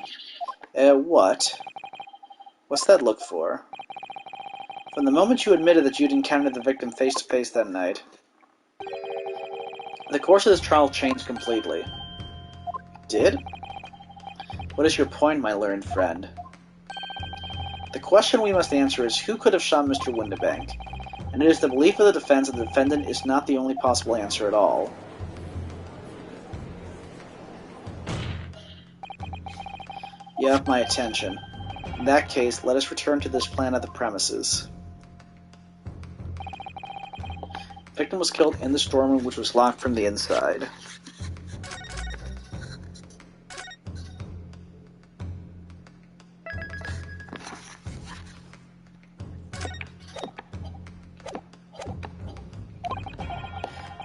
What? What's that look for? From the moment you admitted that you'd encountered the victim face-to-face that night, the course of this trial changed completely. Did? What is your point, my learned friend? The question we must answer is who could have shot Mr. Windibank, and it is the belief of the defense that the defendant is not the only possible answer at all. You have my attention. In that case, let us return to this plan at the premises. The victim was killed in the storeroom, which was locked from the inside.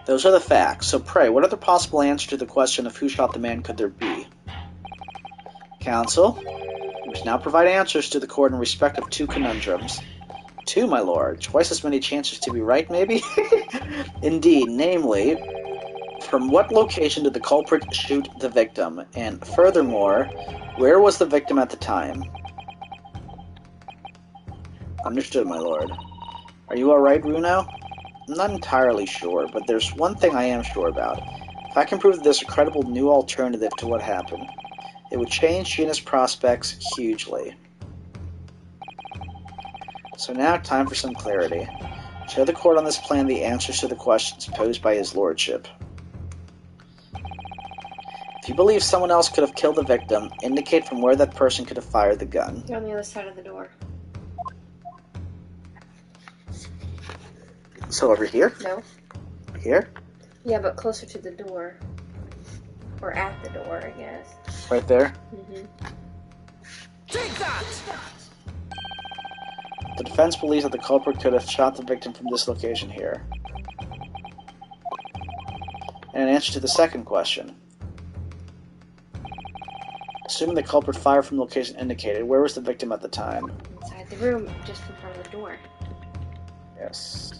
Those are the facts, so pray, what other possible answer to the question of who shot the man could there be? Counsel, you must now provide answers to the court in respect of two conundrums. Two, my lord. Twice as many chances to be right, maybe? Indeed, namely, from what location did the culprit shoot the victim? And furthermore, where was the victim at the time? Understood, my lord. Are you alright, Runo? I'm not entirely sure, but there's one thing I am sure about. If I can prove that there's a credible new alternative to what happened, it would change Gina's prospects hugely. So now, time for some clarity. Show the court on this plan the answers to the questions posed by his lordship. If you believe someone else could have killed the victim, indicate from where that person could have fired the gun. They're on the other side of the door. So over here? No. Here? Yeah, but closer to the door. Or at the door, I guess. Right there? Mm-hmm. Take that! The defense believes that the culprit could have shot the victim from this location here. And in answer to the second question, assuming the culprit fired from the location indicated, where was the victim at the time? Inside the room, just in front of the door. Yes.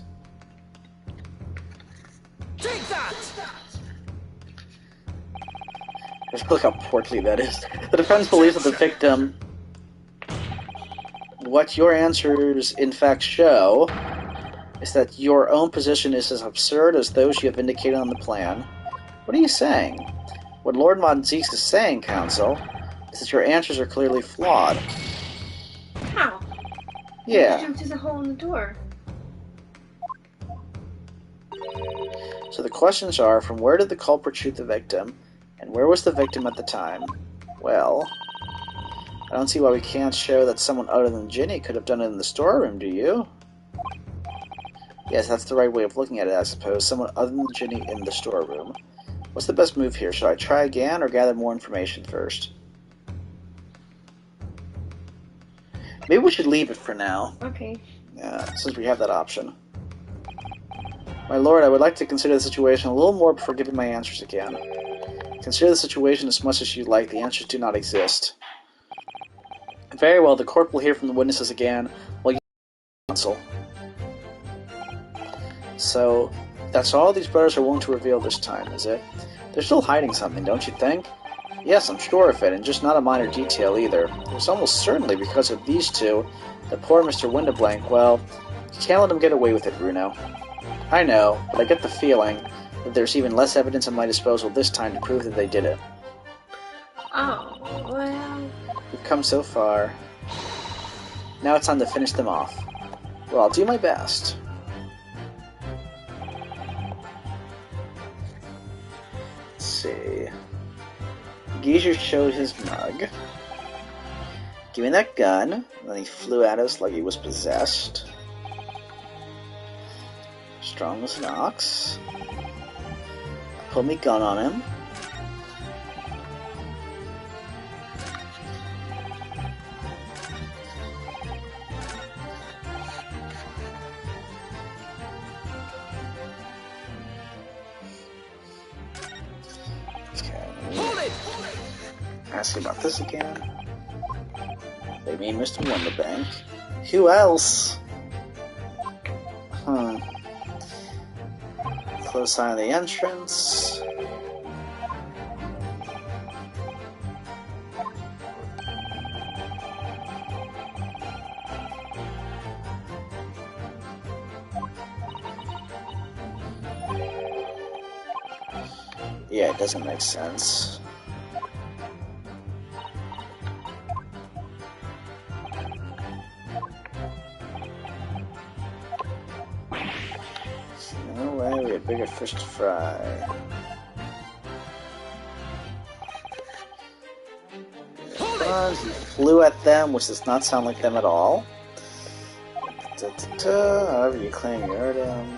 Take that! Look how portly that is. The defense believes that the victim... What your answers in fact show is that your own position is as absurd as those you have indicated on the plan. What are you saying? What Lord Monzeeks is saying, Counsel, is that your answers are clearly flawed. How? Yeah. You jumped through the hole in the door. So the questions are, from where did the culprit shoot the victim, and where was the victim at the time? Well, I don't see why we can't show that someone other than Ginny could have done it in the storeroom, do you? Yes, that's the right way of looking at it, I suppose. Someone other than Ginny in the storeroom. What's the best move here? Should I try again, or gather more information first? Maybe we should leave it for now. Okay. Yeah, since we have that option. My lord, I would like to consider the situation a little more before giving my answers again. Consider the situation as much as you like. The answers do not exist. Very well, the court will hear from the witnesses again while you counsel. So, that's all these brothers are willing to reveal this time, is it? They're still hiding something, don't you think? Yes, I'm sure of it, and just not a minor detail either. It was almost certainly because of these two that poor Mr. Windablank, well, you can't let him get away with it, Bruno. I know, but I get the feeling that there's even less evidence at my disposal this time to prove that they did it. Oh, well... We've come so far. Now it's time to finish them off. Well, I'll do my best. Let's see. Geezer showed his mug. Give me that gun. And then he flew at us like he was possessed. Strong as an ox. Put me gun on him. Ask about this again. They mean Mr. Wonderbank. Who else? Close eye on the entrance. Yeah, it doesn't make sense. Bigger fish to fry. He flew at them, which does not sound like them at all. However you claim you heard him.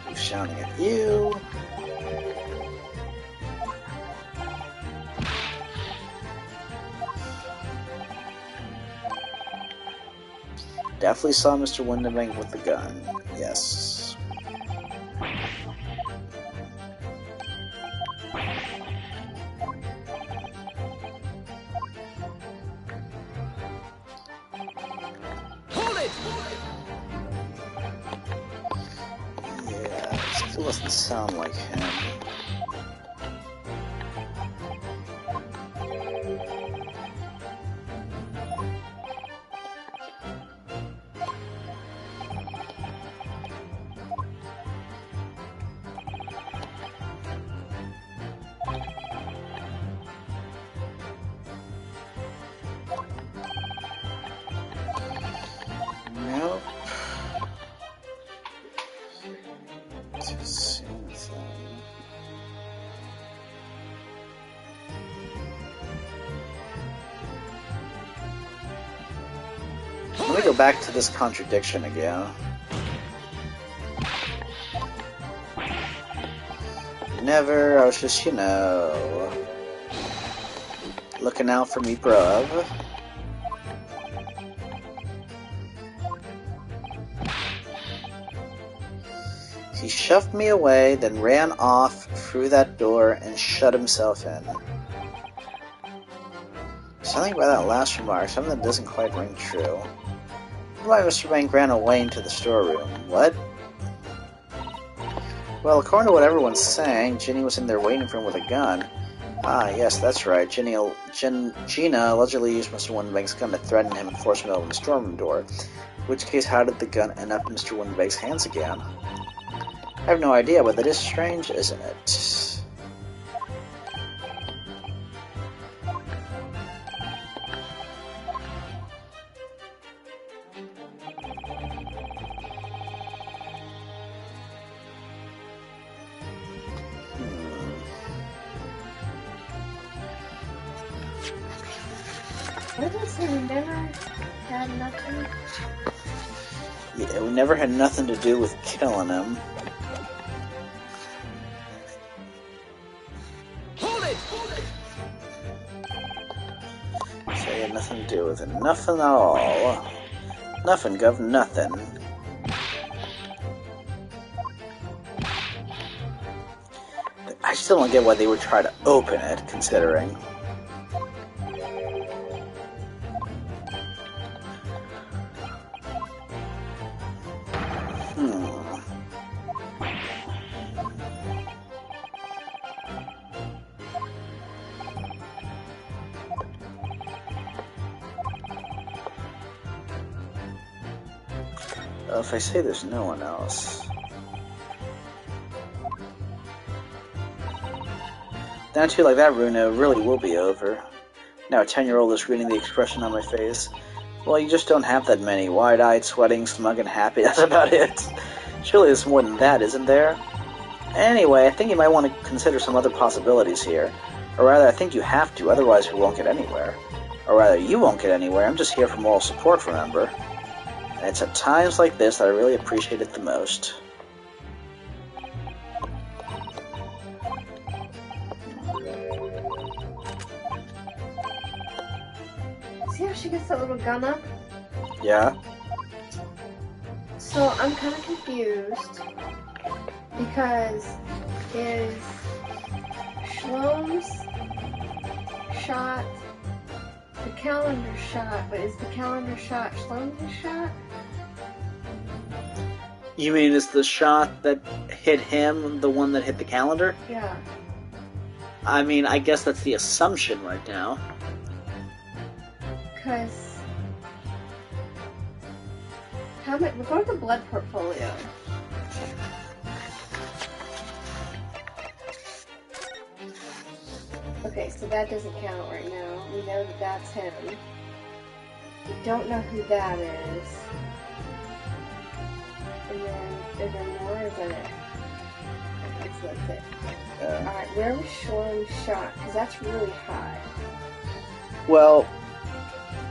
He's shouting at you. Definitely saw Mr. Windablank with the gun. Yes. Hold it! Yeah, it still doesn't sound like him. Let me go back to this contradiction again. Never, I was just, looking out for me, bruv. He shoved me away, then ran off through that door and shut himself in. Something about that last remark, something that doesn't quite ring true. Why Mr. Bank ran away into the storeroom? What? Well, according to what everyone's saying, Ginny was in there waiting for him with a gun. Ah, yes, that's right. Gina allegedly used Mr. Wonderbank's gun to threaten him and force him to open the storeroom door. In which case, how did the gun end up in Mr. Wonderbank's hands again? I have no idea, but that is strange, isn't it? What did it say? We never had nothing? Yeah, we never had nothing to do with killing him. Hold it! So he had nothing to do with it. Nothing at all. Nothing, Gov, nothing. still don't get why they would try to open it, considering. If I say there's no one else... Down to like that, Runo, really will be over. Now a 10-year-old is reading the expression on my face. Well, you just don't have that many. Wide-eyed, sweating, smug, and happy. That's about it. Surely there's more than that, isn't there? Anyway, I think you might want to consider some other possibilities here. Or rather, I think you have to, otherwise we won't get anywhere. Or rather, you won't get anywhere. I'm just here for moral support, remember? And it's at times like this that I really appreciate it the most. See how she gets that little gun up? Yeah? So I'm kind of confused because is Shlom's shot the calendar shot, but is the calendar shot Shlom's shot? You mean is the shot that hit him the one that hit the calendar? Yeah. I mean, I guess that's the assumption right now. Because how much? We'll go to the blood portfolio. Okay, so that doesn't count right now. We know that that's him. We don't know who that is. And then, is there more? Or is that it? Okay, so that's it. Alright, where was Shorem's shot? Because that's really high. Well,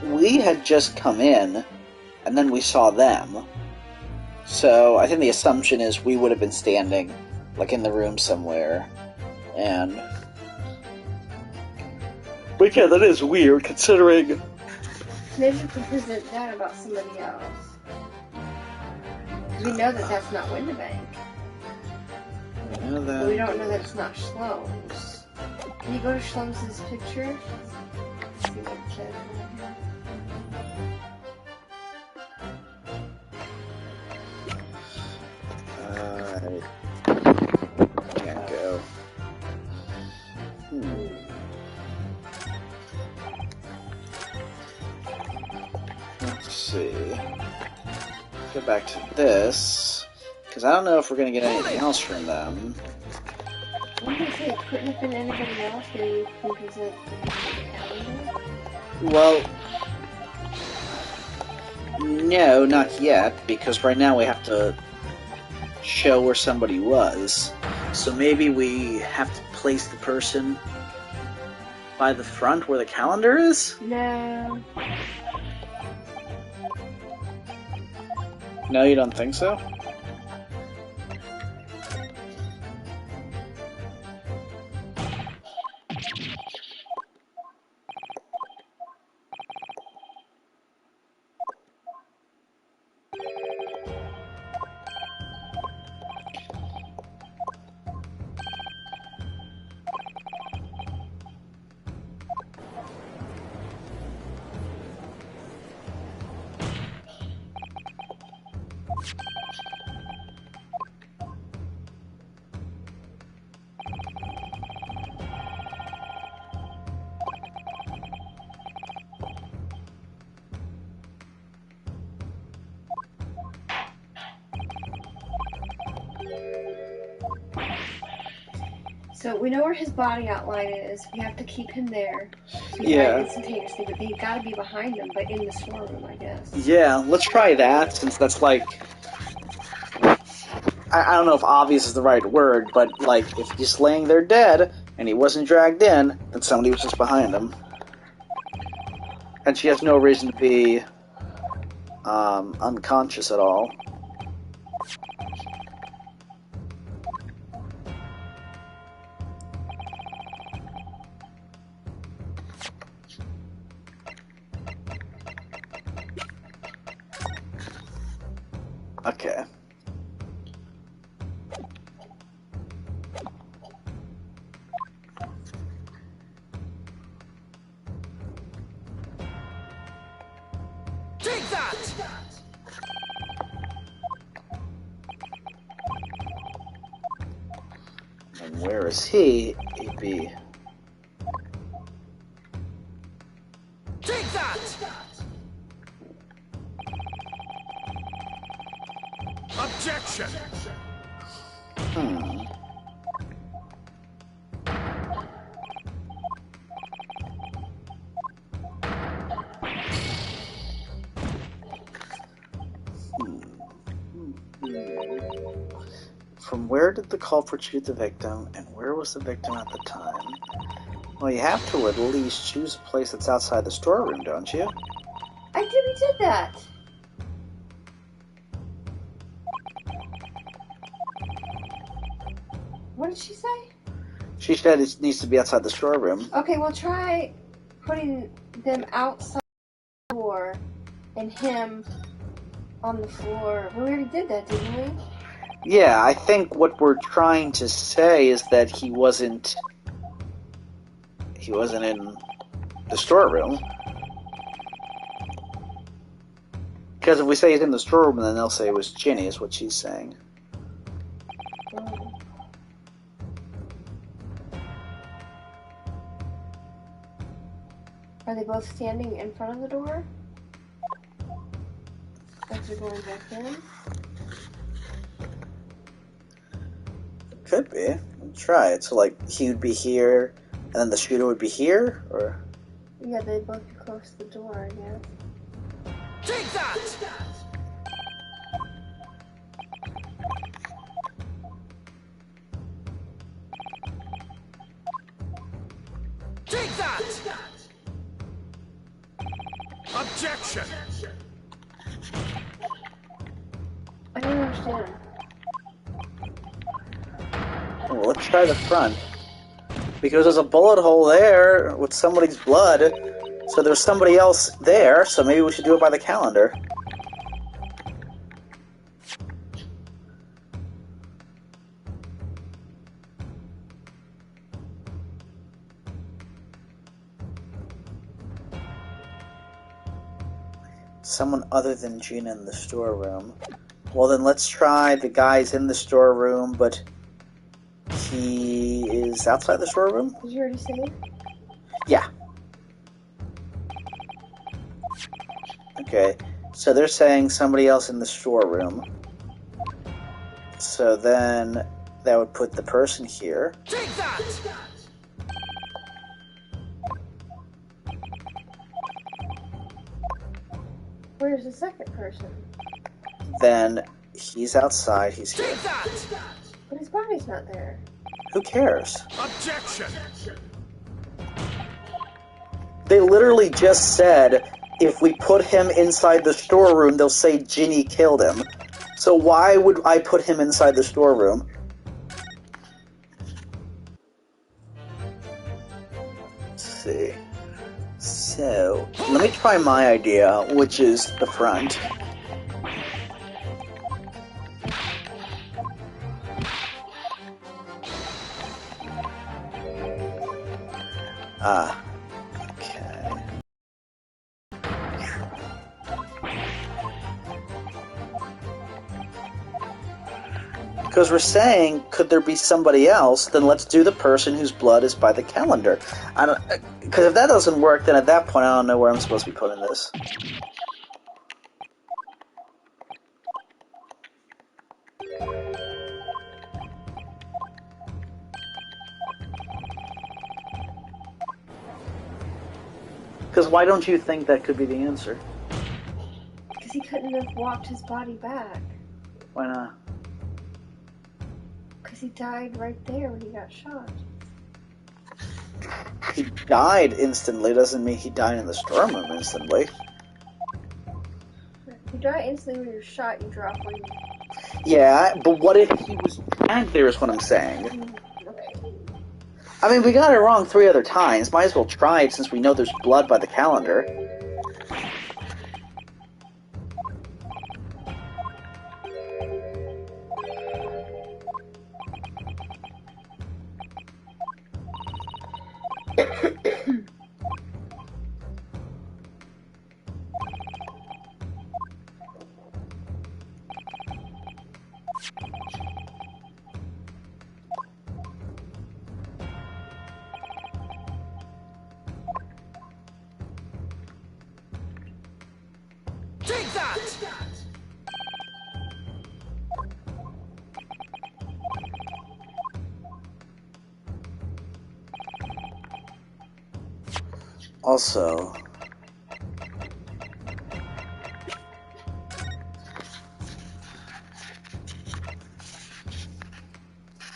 we had just come in, and then we saw them. So I think the assumption is we would have been standing, like, in the room somewhere. And... But yeah, that is weird, considering... Maybe we can present that about somebody else. We know that that's not Windibank. But we don't know that it's not Shlom's. Can you go to Shlom's picture? Let's see what it says. I can't go. Let's see. Get back to this, because I don't know if we're going to get anything else from them. What did I say? It couldn't have been anybody else who can present the calendar? Well, no, not yet, because right now we have to show where somebody was. So maybe we have to place the person by the front where the calendar is? No. No, you don't think so? So we know where his body outline is. We have to keep him there. Yeah. Instantaneously, but they've got to be behind him, but in the storeroom, I guess. Yeah, let's try that, since that's like... I don't know if obvious is the right word, but like, if he's laying there dead, and he wasn't dragged in, then somebody was just behind him. And she has no reason to be unconscious at all. Okay. Take that! And where is he? He'd be... Take that! Objection! Hmm. From where did the culprit shoot the victim, and where was the victim at the time? Well, you have to at least choose a place that's outside the storeroom, don't you? I think we did that. What did she say? She said it needs to be outside the storeroom. Okay, we'll try putting them outside the door and him on the floor. We already did that, didn't we? Yeah, I think what we're trying to say is that he wasn't in the storeroom. Because if we say he's in the storeroom, then they'll say it was Ginny, is what she's saying. Are they both standing in front of the door? As they're going back in? Could be. We'll try it. So, like, he would be here, and then the shooter would be here? Or... Yeah, they'd both be close to the door, I guess. Take that! Take that! Objection! I don't understand. Well, let's try the front. Because there's a bullet hole there with somebody's blood, so there's somebody else there, so maybe we should do it by the calendar. Someone other than Gina in the storeroom. Well, then let's try the guys in the storeroom, but he is outside the storeroom? Did you already say it? Yeah. Okay, so they're saying somebody else in the storeroom. So then that would put the person here. Take that! Where's the second person? Then he's outside, he's here. Take that! But his body's not there. Who cares? Objection! They literally just said, if we put him inside the storeroom, they'll say Ginny killed him. So why would I put him inside the storeroom? Let's see. So, let me try my idea, which is the front. Okay. Because we're saying, could there be somebody else? Then let's do the person whose blood is by the calendar. Because if that doesn't work, then at that point I don't know where I'm supposed to be putting this. Because why don't you think that could be the answer? Because he couldn't have walked his body back. Why not? Because he died right there when he got shot. He died instantly doesn't mean he died in the storm room instantly. If you die instantly when you're shot, you drop where you... Yeah, but what if he was tagged there is what I'm saying. Okay. I mean, we got it wrong 3 other times. Might as well try it since we know there's blood by the calendar. Also,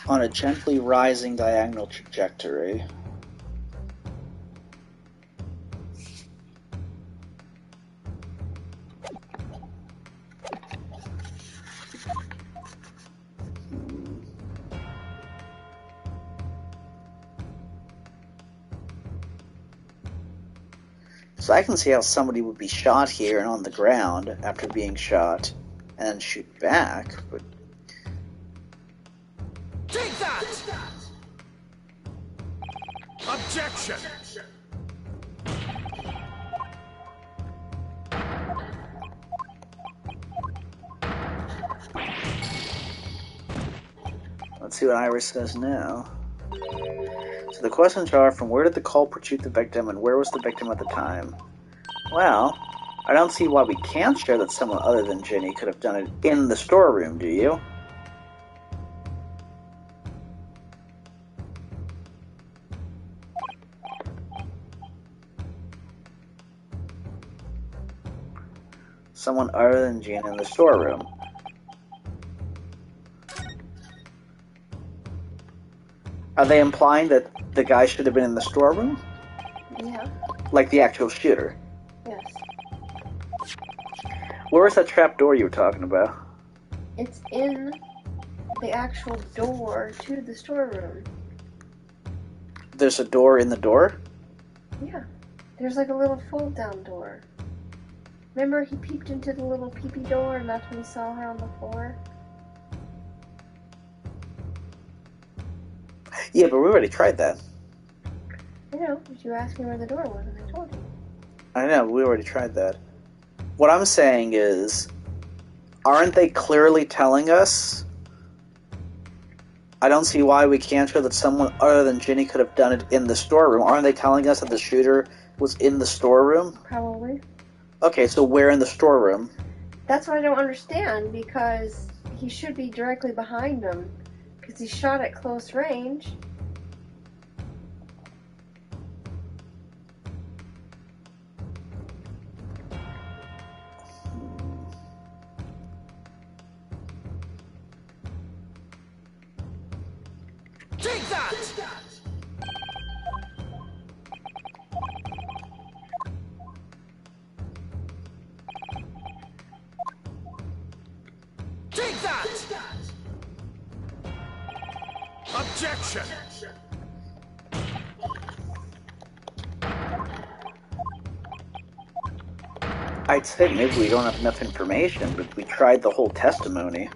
on a gently rising diagonal trajectory. So I can see how somebody would be shot here and on the ground after being shot and then shoot back, but... Take that! Objection! Let's see what Iris says now. So the questions are, from where did the culprit shoot the victim, and where was the victim at the time? Well, I don't see why we can't show that someone other than Ginny could have done it in the storeroom, do you? Someone other than Ginny in the storeroom. Are they implying that the guy should have been in the storeroom? Yeah. Like the actual shooter? Yes. Where was that trap door you were talking about? It's in the actual door to the storeroom. There's a door in the door? Yeah. There's like a little fold-down door. Remember he peeped into the little peepee door and that's when he saw her on the floor? Yeah, but we already tried that. I know, but you asked me where the door was and I told you. I know, we already tried that. What I'm saying is, aren't they clearly telling us? I don't see why we can't show that someone other than Ginny could have done it in the storeroom. Aren't they telling us that the shooter was in the storeroom? Probably. Okay, so where in the storeroom? That's what I don't understand, because he should be directly behind them. Because he shot at close range. Take that! Take that! Objection! I'd say maybe we don't have enough information, but we tried the whole testimony.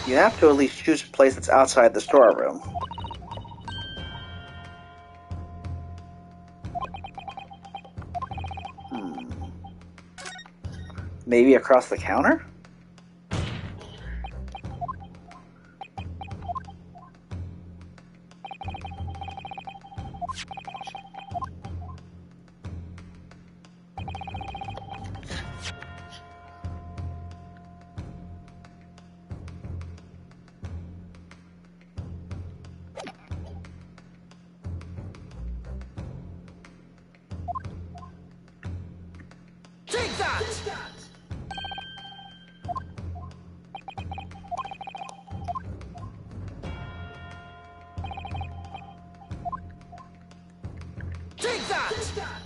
You have to at least choose a place that's outside the storeroom. Maybe across the counter? Take that! Take that!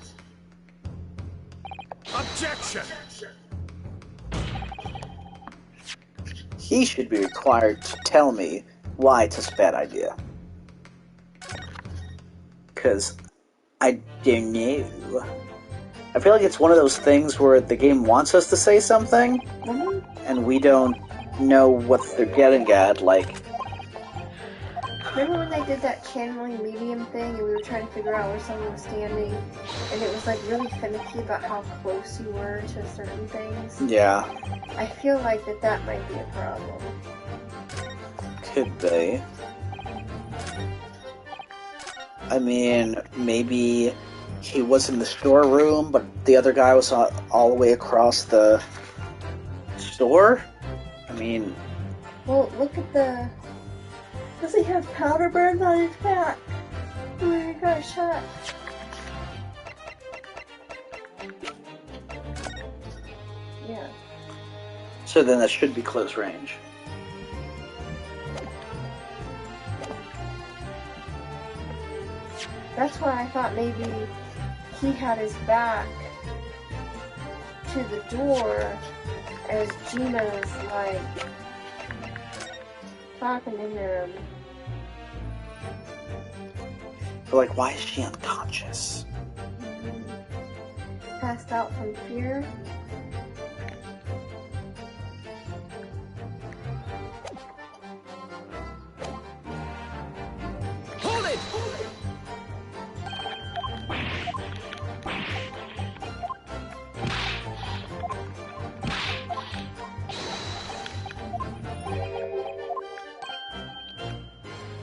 Objection! He should be required to tell me why it's a bad idea. Because I don't know. I feel like it's one of those things where the game wants us to say something, and we don't know what they're getting at, like... Remember when they did that channeling medium thing and we were trying to figure out where someone was standing and it was like really finicky about how close you were to certain things? Yeah. I feel like that might be a problem. Could be. I mean, maybe he was in the storeroom, but the other guy was all the way across the store? I mean... Well, look at the Does he have powder burns on his back? Where he got shot? Yeah. So then that should be close range. That's why I thought maybe he had his back to the door as Gina's like talking to him. But like, why is she unconscious? Passed out from fear. Hold it!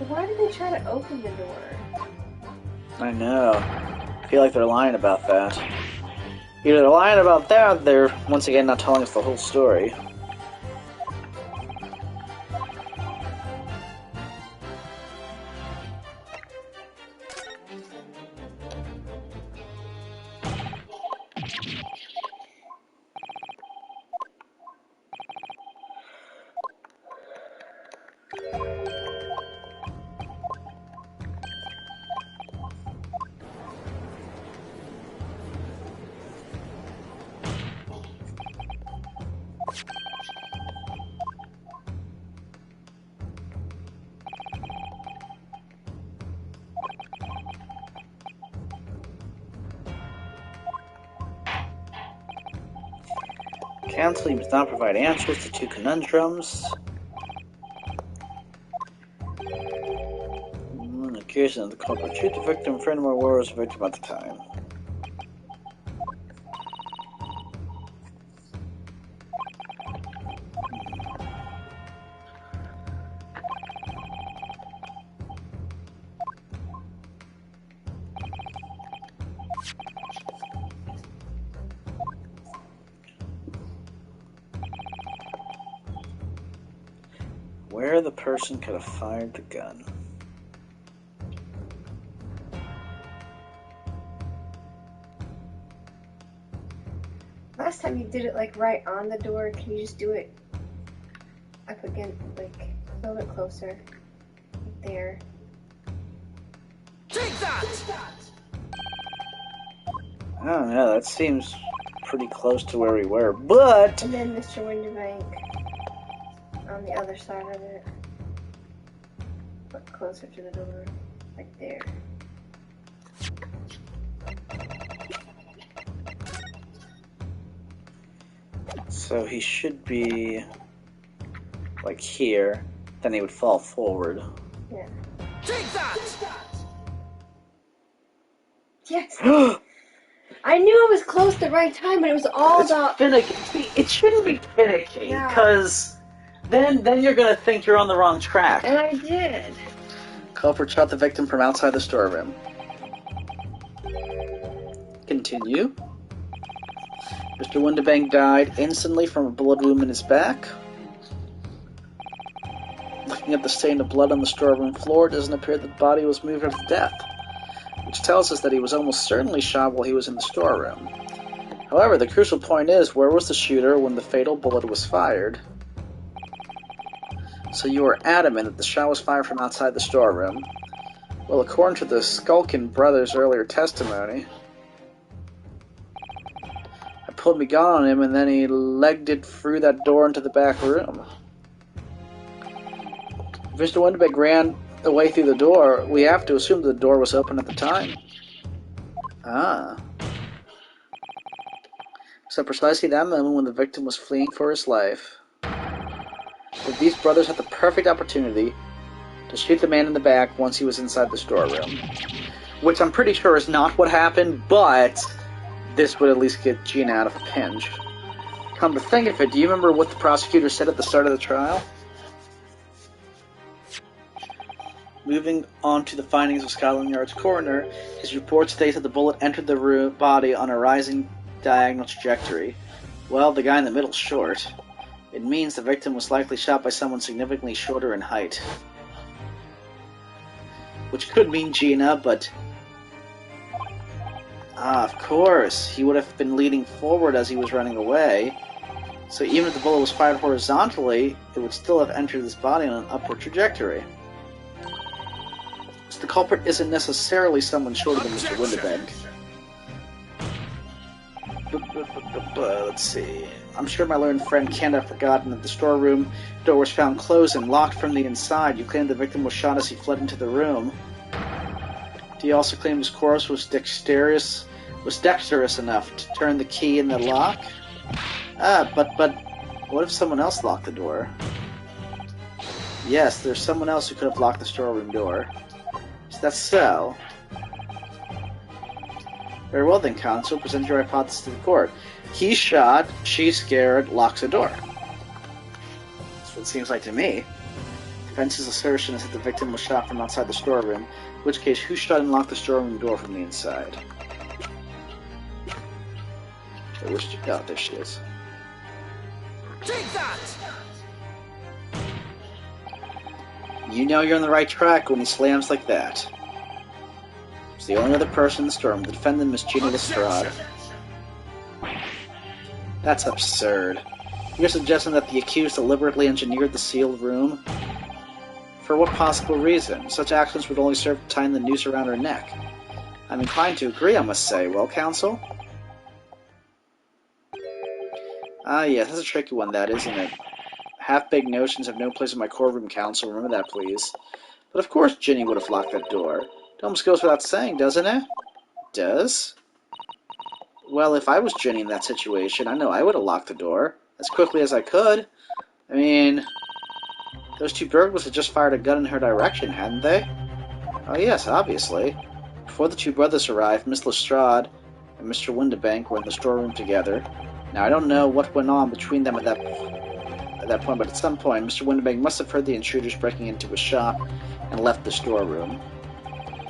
Why did they try to open the door? I know. I feel like they're lying about that. Either they're lying about that, they're once again not telling us the whole story. Counseling does not provide answers to two conundrums. The accusation of the culprit. Shoot the victim. Friend more war was a victim at the time. Where the person could have fired the gun. Last time you did it like right on the door. Can you just do it up again, like a little bit closer? Right there. Take that! I don't know, that seems pretty close to where we were, but... And then Mr. Winterbank on the other side of it. But closer to the door. Like there. So he should be... like here, then he would fall forward. Yeah. Take that! Yes! I knew I was close the right time, but it was all It's about... finicky. See, it shouldn't be finicky, Yeah. because then you're gonna think you're on the wrong track. And I did. Culprit shot the victim from outside the storeroom. Continue. Mr. Winterbank died instantly from a blood wound in his back. Looking at the stain of blood on the storeroom floor, it doesn't appear that the body was moved after death, which tells us that he was almost certainly shot while he was in the storeroom. However, the crucial point is, where was the shooter when the fatal bullet was fired? So you are adamant that the shot was fired from outside the storeroom. Well, according to the Skulkin brothers' earlier testimony, I pulled my gun on him and then he legged it through that door into the back room. If Mr. Winterbank ran away through the door, we have to assume that the door was open at the time. Ah. So precisely that moment when the victim was fleeing for his life, that these brothers had the perfect opportunity to shoot the man in the back once he was inside the storeroom. Which I'm pretty sure is not what happened, but this would at least get Gina out of a pinch. Come to think of it, do you remember what the prosecutor said at the start of the trial? Moving on to the findings of Scotland Yard's coroner, his report states that the bullet entered the body on a rising diagonal trajectory. Well, the guy in the middle's short. It means the victim was likely shot by someone significantly shorter in height. which could mean Gina, but... Ah, of course. He would have been leaning forward as he was running away. So even if the bullet was fired horizontally, it would still have entered his body on an upward trajectory. So the culprit isn't necessarily someone shorter than Mr. Windibank. Let's see. I'm sure my learned friend can't have forgotten that the storeroom door was found closed and locked from the inside. You claim the victim was shot as he fled into the room. Do you also claim his corpse was dexterous enough to turn the key in the lock? But what if someone else locked the door? Yes, there's someone else who could have locked the storeroom door. Is that so? Very well then, counsel. Present your hypothesis to the court. He's shot, she's scared, locks the door. That's what it seems like to me. Defense's assertion is that the victim was shot from outside the storeroom, in which case, who shot and locked the storeroom door from the inside? Oh, there she is. Take that! You know you're on the right track when he slams like that. It's the only other person in the storeroom, the defendant, Miss Gina Lestrade. That's absurd. You're suggesting that the accused deliberately engineered the sealed room? For what possible reason? Such actions would only serve to tie the noose around her neck. I'm inclined to agree, I must say. Well, counsel? Ah, yes, that's a tricky one, that, isn't it? Half-baked notions have no place in my courtroom, counsel. Remember that, please. But of course Ginny would have locked that door. It almost goes without saying, doesn't it? Does? Well, if I was Ginny in that situation, I know I would have locked the door. As quickly as I could. I mean... Those two burglars had just fired a gun in her direction, hadn't they? Oh yes, obviously. Before the two brothers arrived, Miss Lestrade and Mr. Windibank were in the storeroom together. Now, I don't know what went on between them at that point, but at some point, Mr. Windibank must have heard the intruders breaking into his shop and left the storeroom.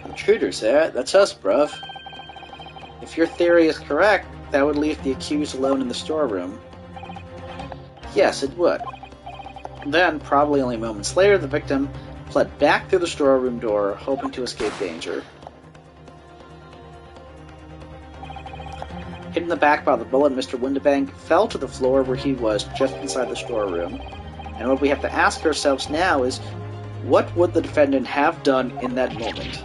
Intruders, eh? That's us, bruv. If your theory is correct, that would leave the accused alone in the storeroom. Yes, it would. Then, probably only moments later, the victim fled back through the storeroom door, hoping to escape danger. Hit in the back by the bullet, Mr. Windibank fell to the floor where he was, just inside the storeroom. And what we have to ask ourselves now is, what would the defendant have done in that moment?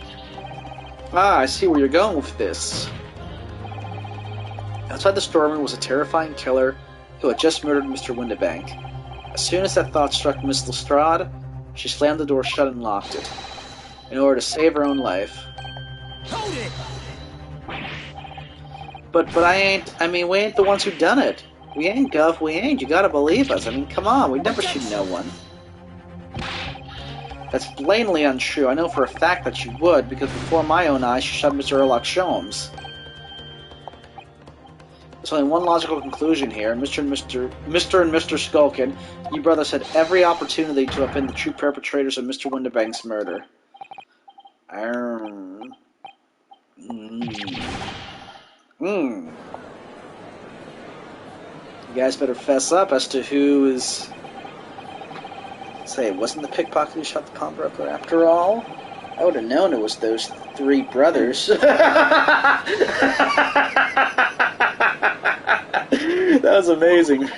Ah, I see where you're going with this. Outside the storeroom was a terrifying killer who had just murdered Mr. Windibank. As soon as that thought struck Miss Lestrade, she slammed the door shut and locked it, in order to save her own life. Hold it! But we ain't the ones who done it. We ain't, Gov, we ain't. You gotta believe us. I mean, come on, we'd never shoot no one. That's blatantly untrue. I know for a fact that you would, because before my own eyes, she shot Mr. Erlock Sholmes. There's only one logical conclusion here. Mr. and Mr. Skulkin, you brothers had every opportunity to have been the true perpetrators of Mr. Windibank's murder. You guys better fess up as to who is... Say, it wasn't the pickpocket who shot the pawnbroker after all? I would have known it was those three brothers. That was amazing.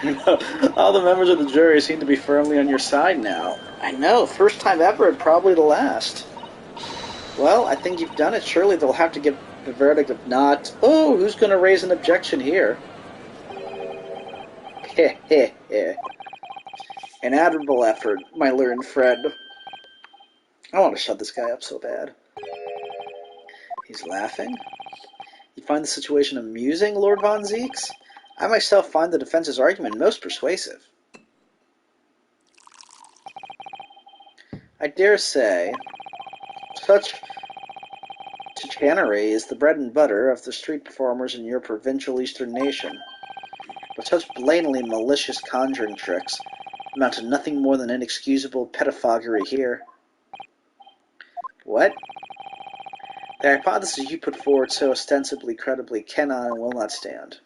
All the members of the jury seem to be firmly on your side now. I know, first time ever and probably the last. Well, I think you've done it. Surely they'll have to give the verdict of not. Oh, who's going to raise an objection here? Heh heh heh. An admirable effort, my learned friend. I want to shut this guy up so bad. He's laughing? You find the situation amusing, Lord Von Zieks? I myself find the defense's argument most persuasive. I dare say, such chicanery is the bread and butter of the street performers in your provincial eastern nation. But such blatantly malicious conjuring tricks amount to nothing more than inexcusable pettifoggery here. What? The hypothesis you put forward so ostensibly credibly cannot and will not stand.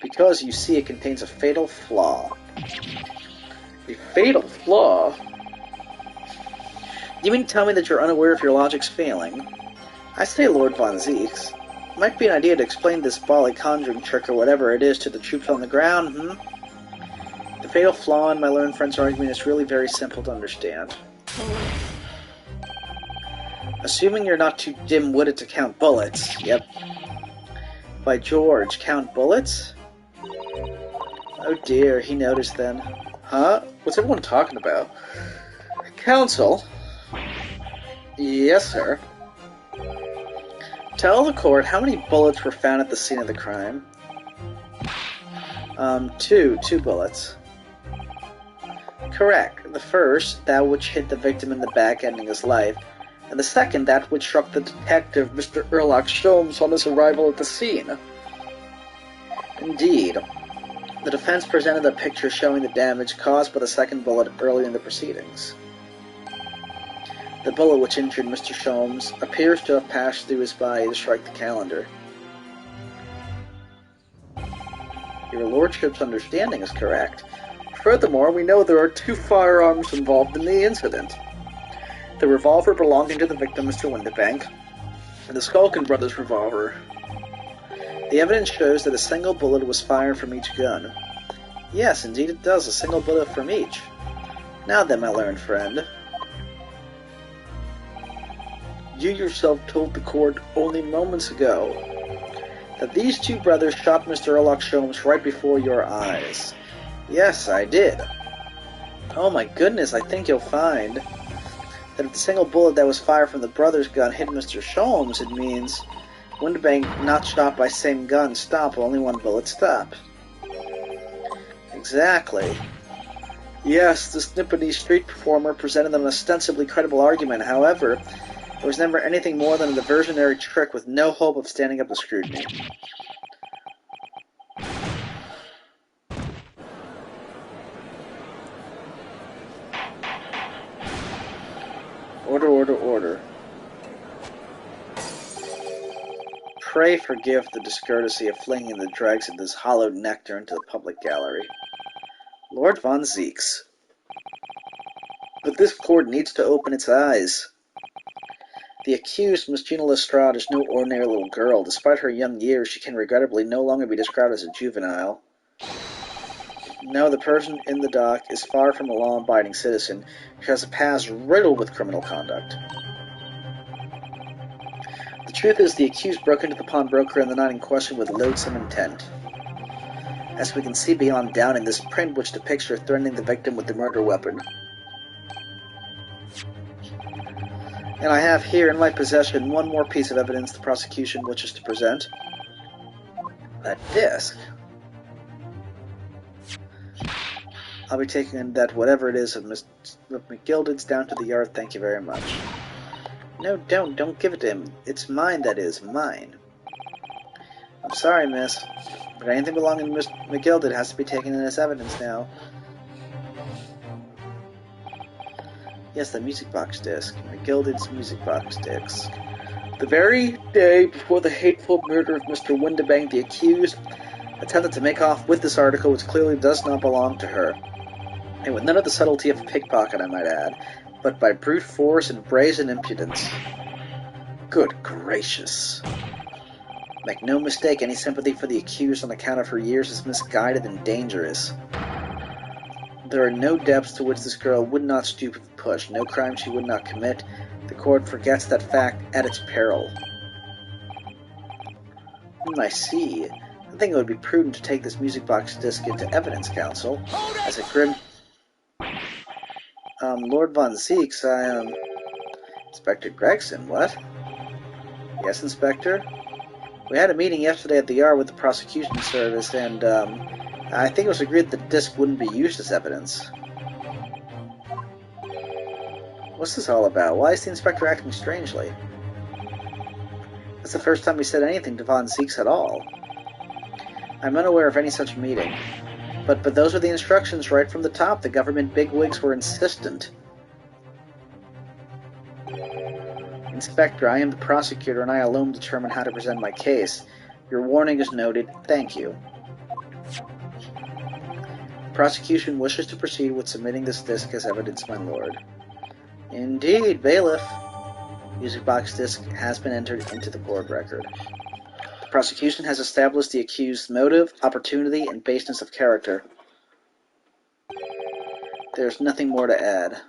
Because, you see, it contains a fatal flaw. A fatal flaw? You mean to tell me that you're unaware if your logic's failing? I say, Lord Von Zieks. Might be an idea to explain this Bali conjuring trick or whatever it is to the troops on the ground, The fatal flaw in my learned friend's argument is really very simple to understand. Assuming you're not too dim-witted to count bullets. Yep. By George, count bullets? Oh dear, he noticed then. Huh? What's everyone talking about? Counsel? Yes, sir. Tell the court how many bullets were found at the scene of the crime. Two bullets. Correct. The first, that which hit the victim in the back, ending his life, and the second, that which struck the detective, Mr. Erlock Sholmes, on his arrival at the scene. Indeed. The defense presented a picture showing the damage caused by the second bullet early in the proceedings. The bullet which injured Mr. Sholmes appears to have passed through his body to strike the calendar. Your lordship's understanding is correct. Furthermore, we know there are two firearms involved in the incident. The revolver belonging to the victim, Mr. Windibank, and the Skulkin brothers' revolver. The evidence shows that a single bullet was fired from each gun. Yes, indeed it does, a single bullet from each. Now then, my learned friend. You yourself told the court only moments ago that these two brothers shot Mr. Erlock Sholmes right before your eyes. Yes, I did. Oh my goodness, I think you'll find that if the single bullet that was fired from the brother's gun hit Mr. Sholmes, it means Windibank not shot by same gun, stop, only one bullet stop. Exactly. Yes, this Nippony street performer presented an ostensibly credible argument, however, it was never anything more than a diversionary trick with no hope of standing up to scrutiny. Order, order, order. Pray forgive the discourtesy of flinging the dregs of this hollowed nectar into the public gallery. Lord Von Zieks. But this court needs to open its eyes. The accused, Miss Gina Lestrade, is no ordinary little girl. Despite her young years, she can regrettably no longer be described as a juvenile. No, the person in the dock is far from a law-abiding citizen who has a past riddled with criminal conduct. The truth is, the accused broke into the pawnbroker in the night in question with loathsome intent. As we can see beyond doubt in this print which depicts her threatening the victim with the murder weapon. And I have here in my possession one more piece of evidence the prosecution wishes to present. That disc. I'll be taking that whatever it is of Miss McGilded's down to the yard, thank you very much. No, don't give it to him. It's mine, that is, mine. I'm sorry, miss, but anything belonging to Miss McGilded has to be taken in as evidence now. Yes, the music box disc. McGilded's music box disc. The very day before the hateful murder of Mr. Windibank, the accused attempted to make off with this article which clearly does not belong to her. And with none of the subtlety of a pickpocket, I might add, but by brute force and brazen impudence. Good gracious. Make no mistake, any sympathy for the accused on account of her years is misguided and dangerous. There are no depths to which this girl would not stoop and push, no crime she would not commit. The court forgets that fact at its peril. I see. I think it would be prudent to take this music box disc into evidence, counsel. As a grim... Lord Von Zieks, Inspector Gregson, what? Yes, Inspector? We had a meeting yesterday at the yard with the prosecution service, and, I think it was agreed that the disc wouldn't be used as evidence. What's this all about? Why is the inspector acting strangely? That's the first time we said anything to Von Zieks at all. I'm unaware of any such meeting. But those were the instructions right from the top. The government bigwigs were insistent. Inspector, I am the prosecutor, and I alone determine how to present my case. Your warning is noted. Thank you. The prosecution wishes to proceed with submitting this disc as evidence, my lord. Indeed, bailiff. Music box disc has been entered into the court record. The prosecution has established the accused's motive, opportunity, and baseness of character. There's nothing more to add.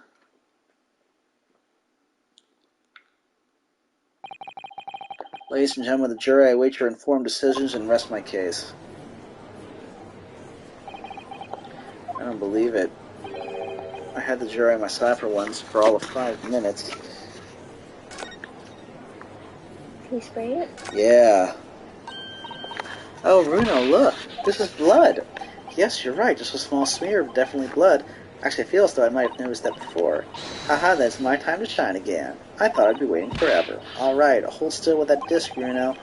Ladies and gentlemen of the jury, I await your informed decisions and rest my case. I don't believe it. I had the jury on my side for once for all of 5 minutes. Can you spray it? Yeah. Oh, Runo, look. This is blood. Yes, you're right. Just a small smear of definitely blood. Actually, I feel as though I might have noticed that before. Haha, that's my time to shine again. I thought I'd be waiting forever. Alright, hold still with that disc, Runo.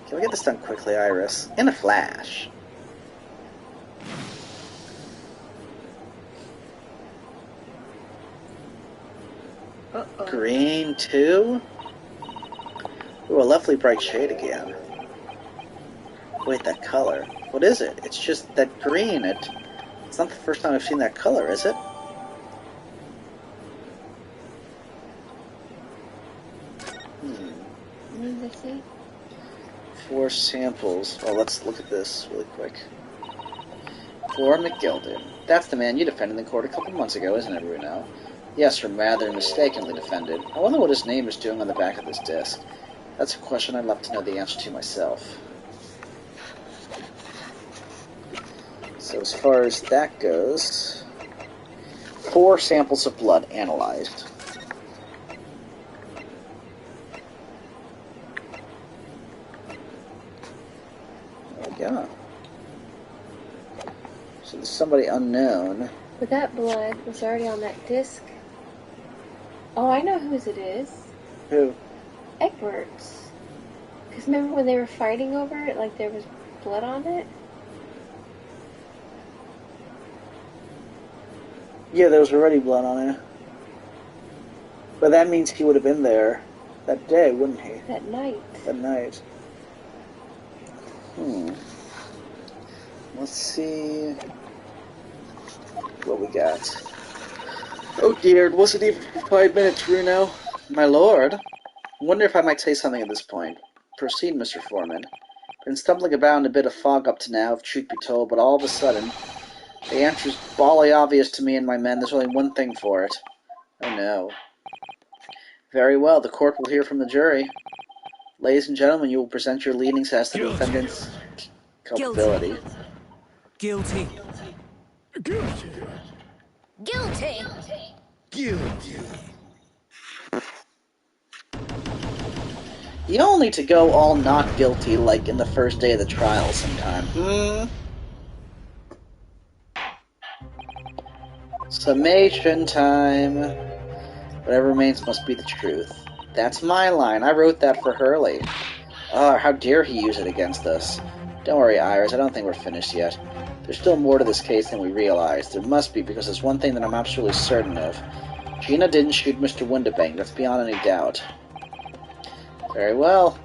Can we get this done quickly, Iris? In a flash. Uh-oh. Green, too? Ooh, a lovely bright shade again. Wait, that color. What is it? It's just that green. It's not the first time I've seen that color, is it? What did they say? 4 samples. Well, let's look at this really quick. For McGilden. That's the man you defended in court a couple months ago, isn't it, Bruno? Yes, rather mistakenly defended. I wonder what his name is doing on the back of this disc. That's a question I'd love to know the answer to myself. So as far as that goes, 4 samples of blood analyzed. There we go. So there's somebody unknown. But that blood was already on that disc. Oh, I know whose it is. Who? Egbert's. Because remember when they were fighting over it, like there was blood on it? Yeah, there was already blood on it. But that means he would have been there that day, wouldn't he? That night. That night. Let's see what we got. Oh dear, it wasn't even 5 minutes, Runo. My lord. I wonder if I might say something at this point. Proceed, Mr. Foreman. Been stumbling about in a bit of fog up to now, if truth be told, but all of a sudden, the answer's bally obvious to me and my men. There's only one thing for it. Oh no. Very well, the court will hear from the jury. Ladies and gentlemen, you will present your leanings as to the defendant's culpability. Guilty. Guilty. Guilty. Guilty. You all need to go all not guilty like in the first day of the trial sometime. Summation time. Whatever remains must be the truth. That's my line. I wrote that for Hurley. Oh, how dare he use it against us. Don't worry, Iris. I don't think we're finished yet. There's still more to this case than we realize. There must be, because there's one thing that I'm absolutely certain of. Gina didn't shoot Mr. Windibank. That's beyond any doubt. Very well.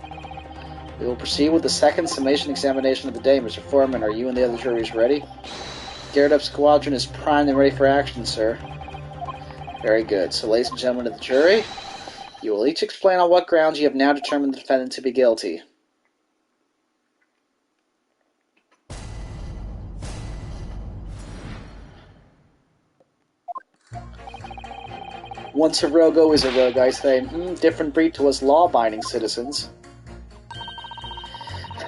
We will proceed with the second summation examination of the day. Mr. Foreman, are you and the other juries ready? Geared Up Squadron is primed and ready for action, sir. Very good. So, ladies and gentlemen of the jury, you will each explain on what grounds you have now determined the defendant to be guilty. Once a rogue, always a rogue, I say. Different breed to us law-abiding citizens.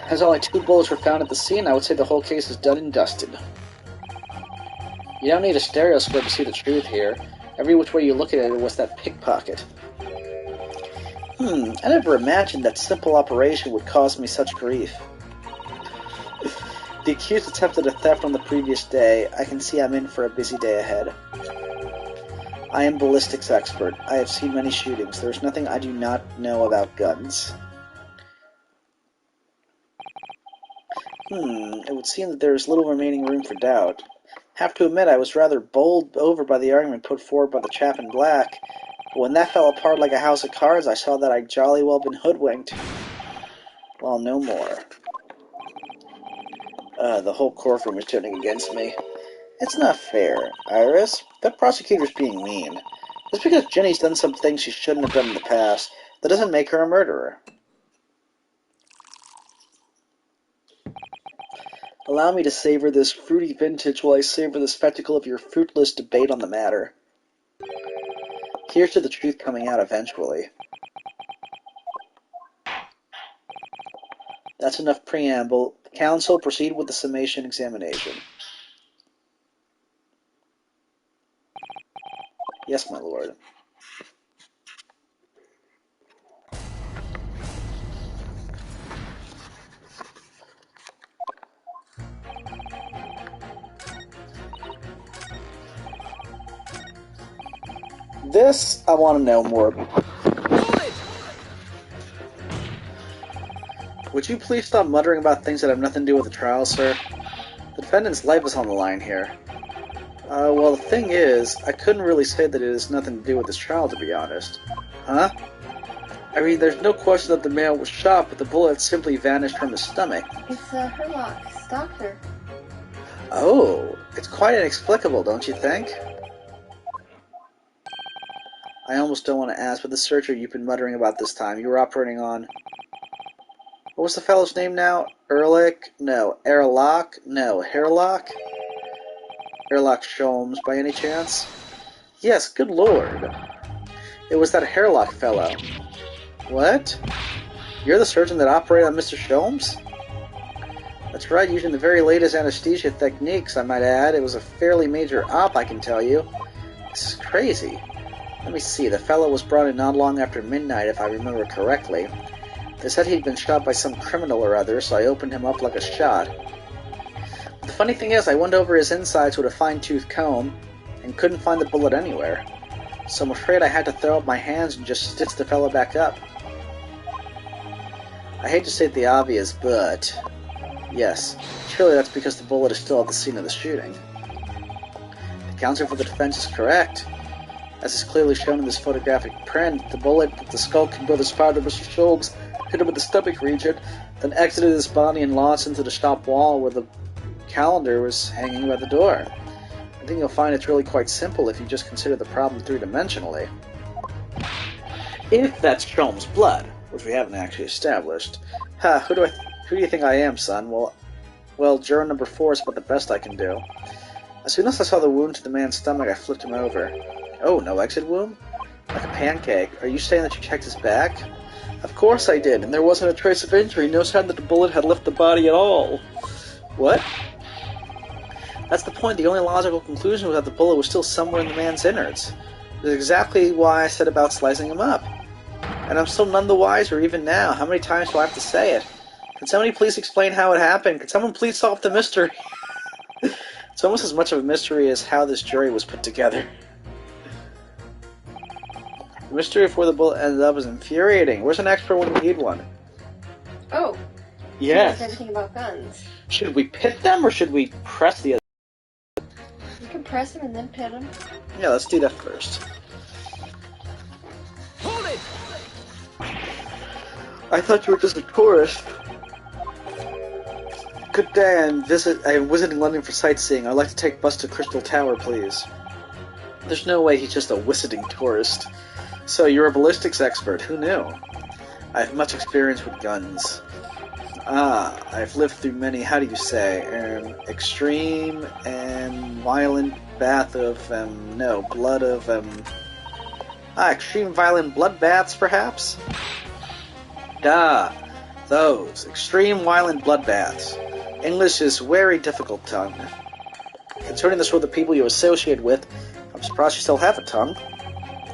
As only 2 bullets were found at the scene, I would say the whole case is done and dusted. You don't need a stereoscope to see the truth here. Every which way you look at it was that pickpocket. I never imagined that simple operation would cause me such grief. The accused attempted a theft on the previous day. I can see I'm in for a busy day ahead. I am ballistics expert. I have seen many shootings. There is nothing I do not know about guns. It would seem that there is little remaining room for doubt. Have to admit, I was rather bowled over by the argument put forward by the chap in black. But when that fell apart like a house of cards, I saw that I'd jolly well been hoodwinked. Well, no more. The whole courtroom is turning against me. It's not fair, Iris. That prosecutor's being mean. Just because Jenny's done some things she shouldn't have done in the past, that doesn't make her a murderer. Allow me to savor this fruity vintage while I savor the spectacle of your fruitless debate on the matter. Here's to the truth coming out eventually. That's enough preamble. Counsel, proceed with the summation examination. Yes, my lord. This, I want to know more about. Would you please stop muttering about things that have nothing to do with the trial, sir? The defendant's life is on the line here. Well, the thing is, I couldn't really say that it has nothing to do with this trial, to be honest. Huh? I mean, there's no question that the man was shot, but the bullet simply vanished from his stomach. It's Herlock's doctor. Oh, it's quite inexplicable, don't you think? I almost don't want to ask, but the searcher you've been muttering about this time, you were operating on... What was the fellow's name now? Ehrlich? No. Erlock? No. Herlock? Erlock Sholmes, by any chance? Yes, good lord. It was that Herlock fellow. What? You're the surgeon that operated on Mr. Sholmes? That's right, using the very latest anesthesia techniques, I might add. It was a fairly major op, I can tell you. This is crazy. Let me see, the fellow was brought in not long after midnight, if I remember correctly. They said he'd been shot by some criminal or other, so I opened him up like a shot. The funny thing is, I went over his insides with a fine-tooth comb, and couldn't find the bullet anywhere. So I'm afraid I had to throw up my hands and just stitch the fellow back up. I hate to state the obvious, but... yes, surely that's because the bullet is still at the scene of the shooting. The counsel for the defense is correct. As is clearly shown in this photographic print, the bullet that the skull and brother spotted Mr. Sholmes hit him in the stomach region, then exited his body and launched into the shop wall where the calendar was hanging by the door. I think you'll find it's really quite simple if you just consider the problem three-dimensionally. If that's Sholmes' blood, which we haven't actually established. Ha, who do you think I am, son? Well, juror number 4 is about the best I can do. As soon as I saw the wound to the man's stomach, I flipped him over. Oh, no exit wound? Like a pancake. Are you saying that you checked his back? Of course I did, and there wasn't a trace of injury, no sign that the bullet had left the body at all. What? That's the point. The only logical conclusion was that the bullet was still somewhere in the man's innards. That's exactly why I said about slicing him up. And I'm still none the wiser even now. How many times do I have to say it? Can somebody please explain how it happened? Can someone please solve the mystery? It's almost as much of a mystery as how this jury was put together. The mystery of where the bullet ended up is infuriating. Where's an expert when you need one? Oh. Yes. She knows everything about guns. Should we pit them or should we press the other? You can press them and then pit them. Yeah, let's do that first. Hold it! I thought you were just a tourist. Good day, I'm visiting London for sightseeing. I'd like to take bus to Crystal Tower, please. There's no way he's just a visiting tourist. So, you're a ballistics expert. Who knew? I have much experience with guns. I've lived through many, how do you say, extreme and violent bath of, blood of, extreme violent bloodbaths, perhaps? Those. Extreme violent bloodbaths. English is very difficult tongue. Concerning the sort of people you associate with, I'm surprised you still have a tongue.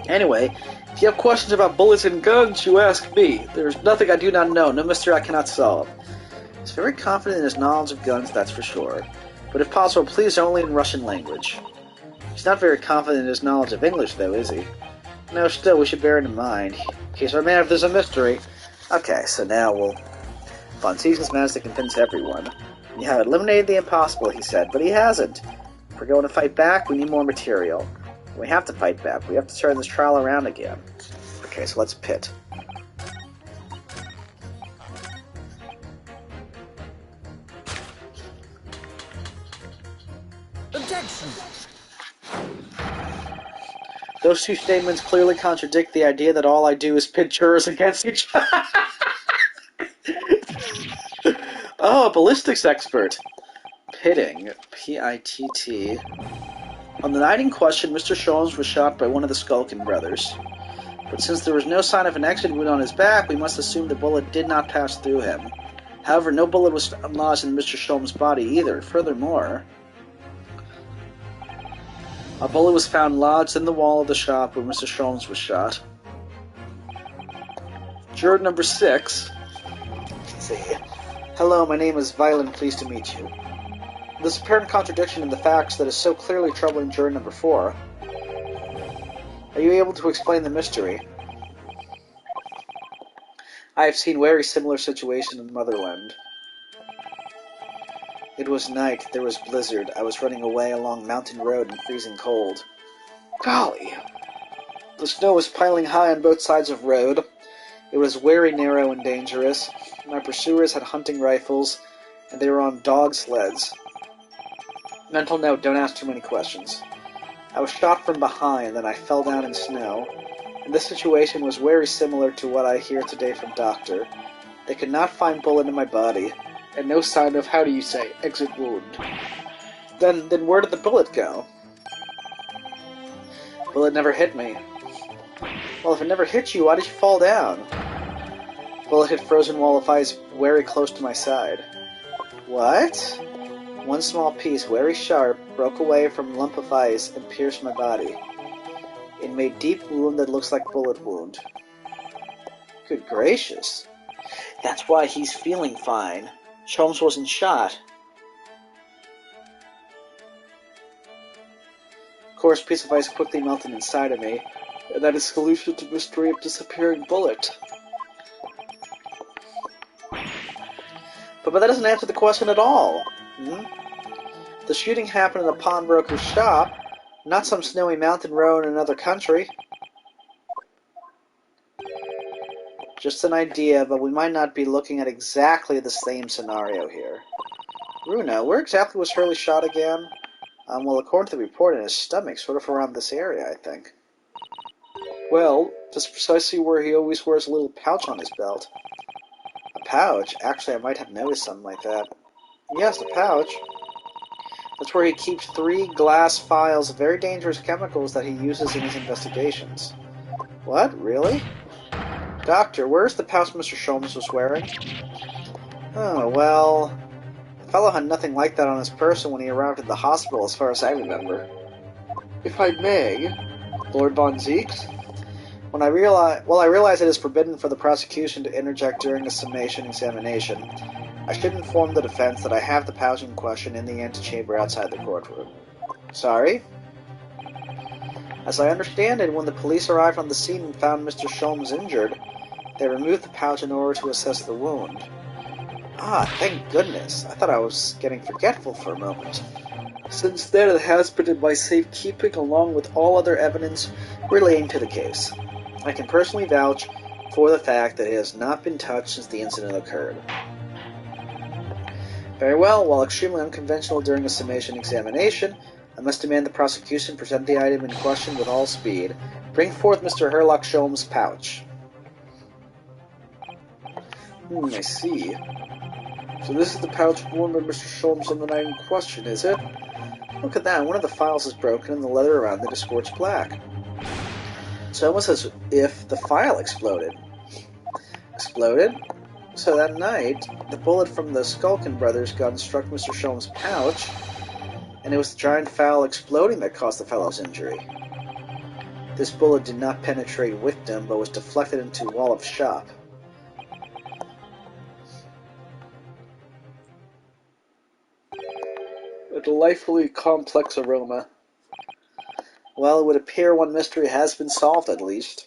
Anyway, if you have questions about bullets and guns, you ask me. There's nothing I do not know, no mystery I cannot solve. He's very confident in his knowledge of guns, that's for sure. But if possible, please only in Russian language. He's not very confident in his knowledge of English, though, is he? No, still, we should bear it in mind. In case our man, if there's a mystery. Okay, so now Von Season's managed to convince everyone. You have eliminated the impossible, he said, but he hasn't. If we're going to fight back, we need more material. We have to fight back. We have to turn this trial around again. Okay, so let's pit. Objection! Those two statements clearly contradict the idea that all I do is pit jurors against each other. Oh, a ballistics expert. Pitting. P-I-T-T. On the night in question, Mr. Sholmes was shot by one of the Skulkin brothers. But since there was no sign of an exit wound on his back, we must assume the bullet did not pass through him. However, no bullet was lodged in Mr. Sholmes' body either. Furthermore, a bullet was found lodged in the wall of the shop where Mr. Sholmes was shot. Juror number 6. Let's see. Hello, my name is Violin. Pleased to meet you. This apparent contradiction in the facts that is so clearly troubling juror number 4. Are you able to explain the mystery? I have seen very similar situations in Motherland. It was night, there was blizzard, I was running away along Mountain Road in freezing cold. Golly! The snow was piling high on both sides of road. It was very narrow and dangerous. My pursuers had hunting rifles, and they were on dog sleds. Mental note, don't ask too many questions. I was shot from behind, then I fell down in snow, and this situation was very similar to what I hear today from Doctor. They could not find bullet in my body, and no sign of, how do you say, exit wound. Then where did the bullet go? Bullet never hit me. Well, if it never hit you, why did you fall down? Bullet hit frozen wall of ice very close to my side. What? One small piece, very sharp, broke away from a lump of ice and pierced my body. It made deep wound that looks like bullet wound. Good gracious. That's why he's feeling fine. Sholmes wasn't shot. Of course, a piece of ice quickly melted inside of me, and that is solution to the mystery of disappearing bullet. But that doesn't answer the question at all. The shooting happened in a pawnbroker's shop, not some snowy mountain road in another country. Just an idea, but we might not be looking at exactly the same scenario here. Runa, where exactly was Hurley shot again? Well, according to the report, in his stomach, sort of around this area, I think. Well, that's precisely where he always wears a little pouch on his belt. A pouch? Actually, I might have noticed something like that. Yes, a pouch. That's where he keeps 3 glass vials of very dangerous chemicals that he uses in his investigations. What? Really? Doctor, where's the pouch Mr. Sholmes was wearing? Oh, well, the fellow had nothing like that on his person when he arrived at the hospital, as far as I remember. If I may, Lord Von Zieks? I realize it is forbidden for the prosecution to interject during a summation examination. I should inform the defense that I have the pouch in question in the antechamber outside the courtroom. Sorry? As I understand it, when the police arrived on the scene and found Mr. Sholmes injured, they removed the pouch in order to assess the wound. Ah, thank goodness. I thought I was getting forgetful for a moment. Since then, it has been in my safekeeping along with all other evidence relating to the case. I can personally vouch for the fact that it has not been touched since the incident occurred. Very well, while extremely unconventional during a summation examination, I must demand the prosecution present the item in question with all speed. Bring forth Mr. Herlock Sholmes' pouch. I see. So this is the pouch worn by Mr. Sholmes on the night in question, is it? Look at that, one of the files is broken and the leather around it is scorched black. It's almost as if the file exploded. Exploded? So that night, the bullet from the Skulkin brothers' gun struck Mr. Sholmes' pouch, and it was the giant foul exploding that caused the fellow's injury. This bullet did not penetrate victim, but was deflected into wall of shop. A delightfully complex aroma. Well, it would appear one mystery has been solved, at least.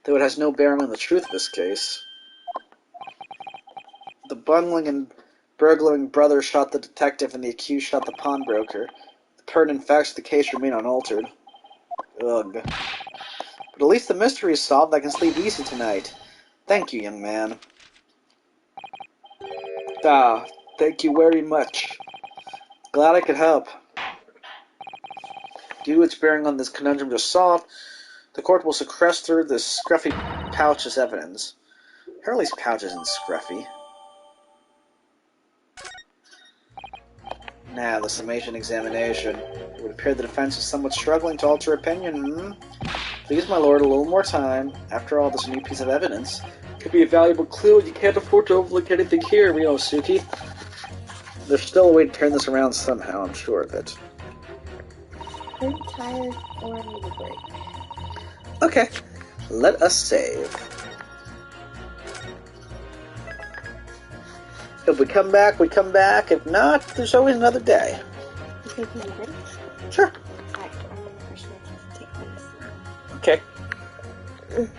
Though it has no bearing on the truth of this case. The bungling and burgling brother shot the detective and the accused shot the pawnbroker. The pertinent facts of the case remain unaltered. Ugh. But at least the mystery is solved. I can sleep easy tonight. Thank you, young man. Ah, thank you very much. Glad I could help. Due to its bearing on this conundrum just solved, the court will sequester through this scruffy pouch as evidence. Hurley's pouch isn't scruffy. Now, the summation examination. It would appear the defense is somewhat struggling to alter opinion. Please, my lord, a little more time. After all, this new piece of evidence could be a valuable clue, and you can't afford to overlook anything here, Ryosuke. There's still a way to turn this around somehow, I'm sure of it. I'm tired or need a break. Okay, let us save. If we come back, we come back. If not, there's always another day. You taking a break? Sure. Alright, I'm gonna push my take this. Okay.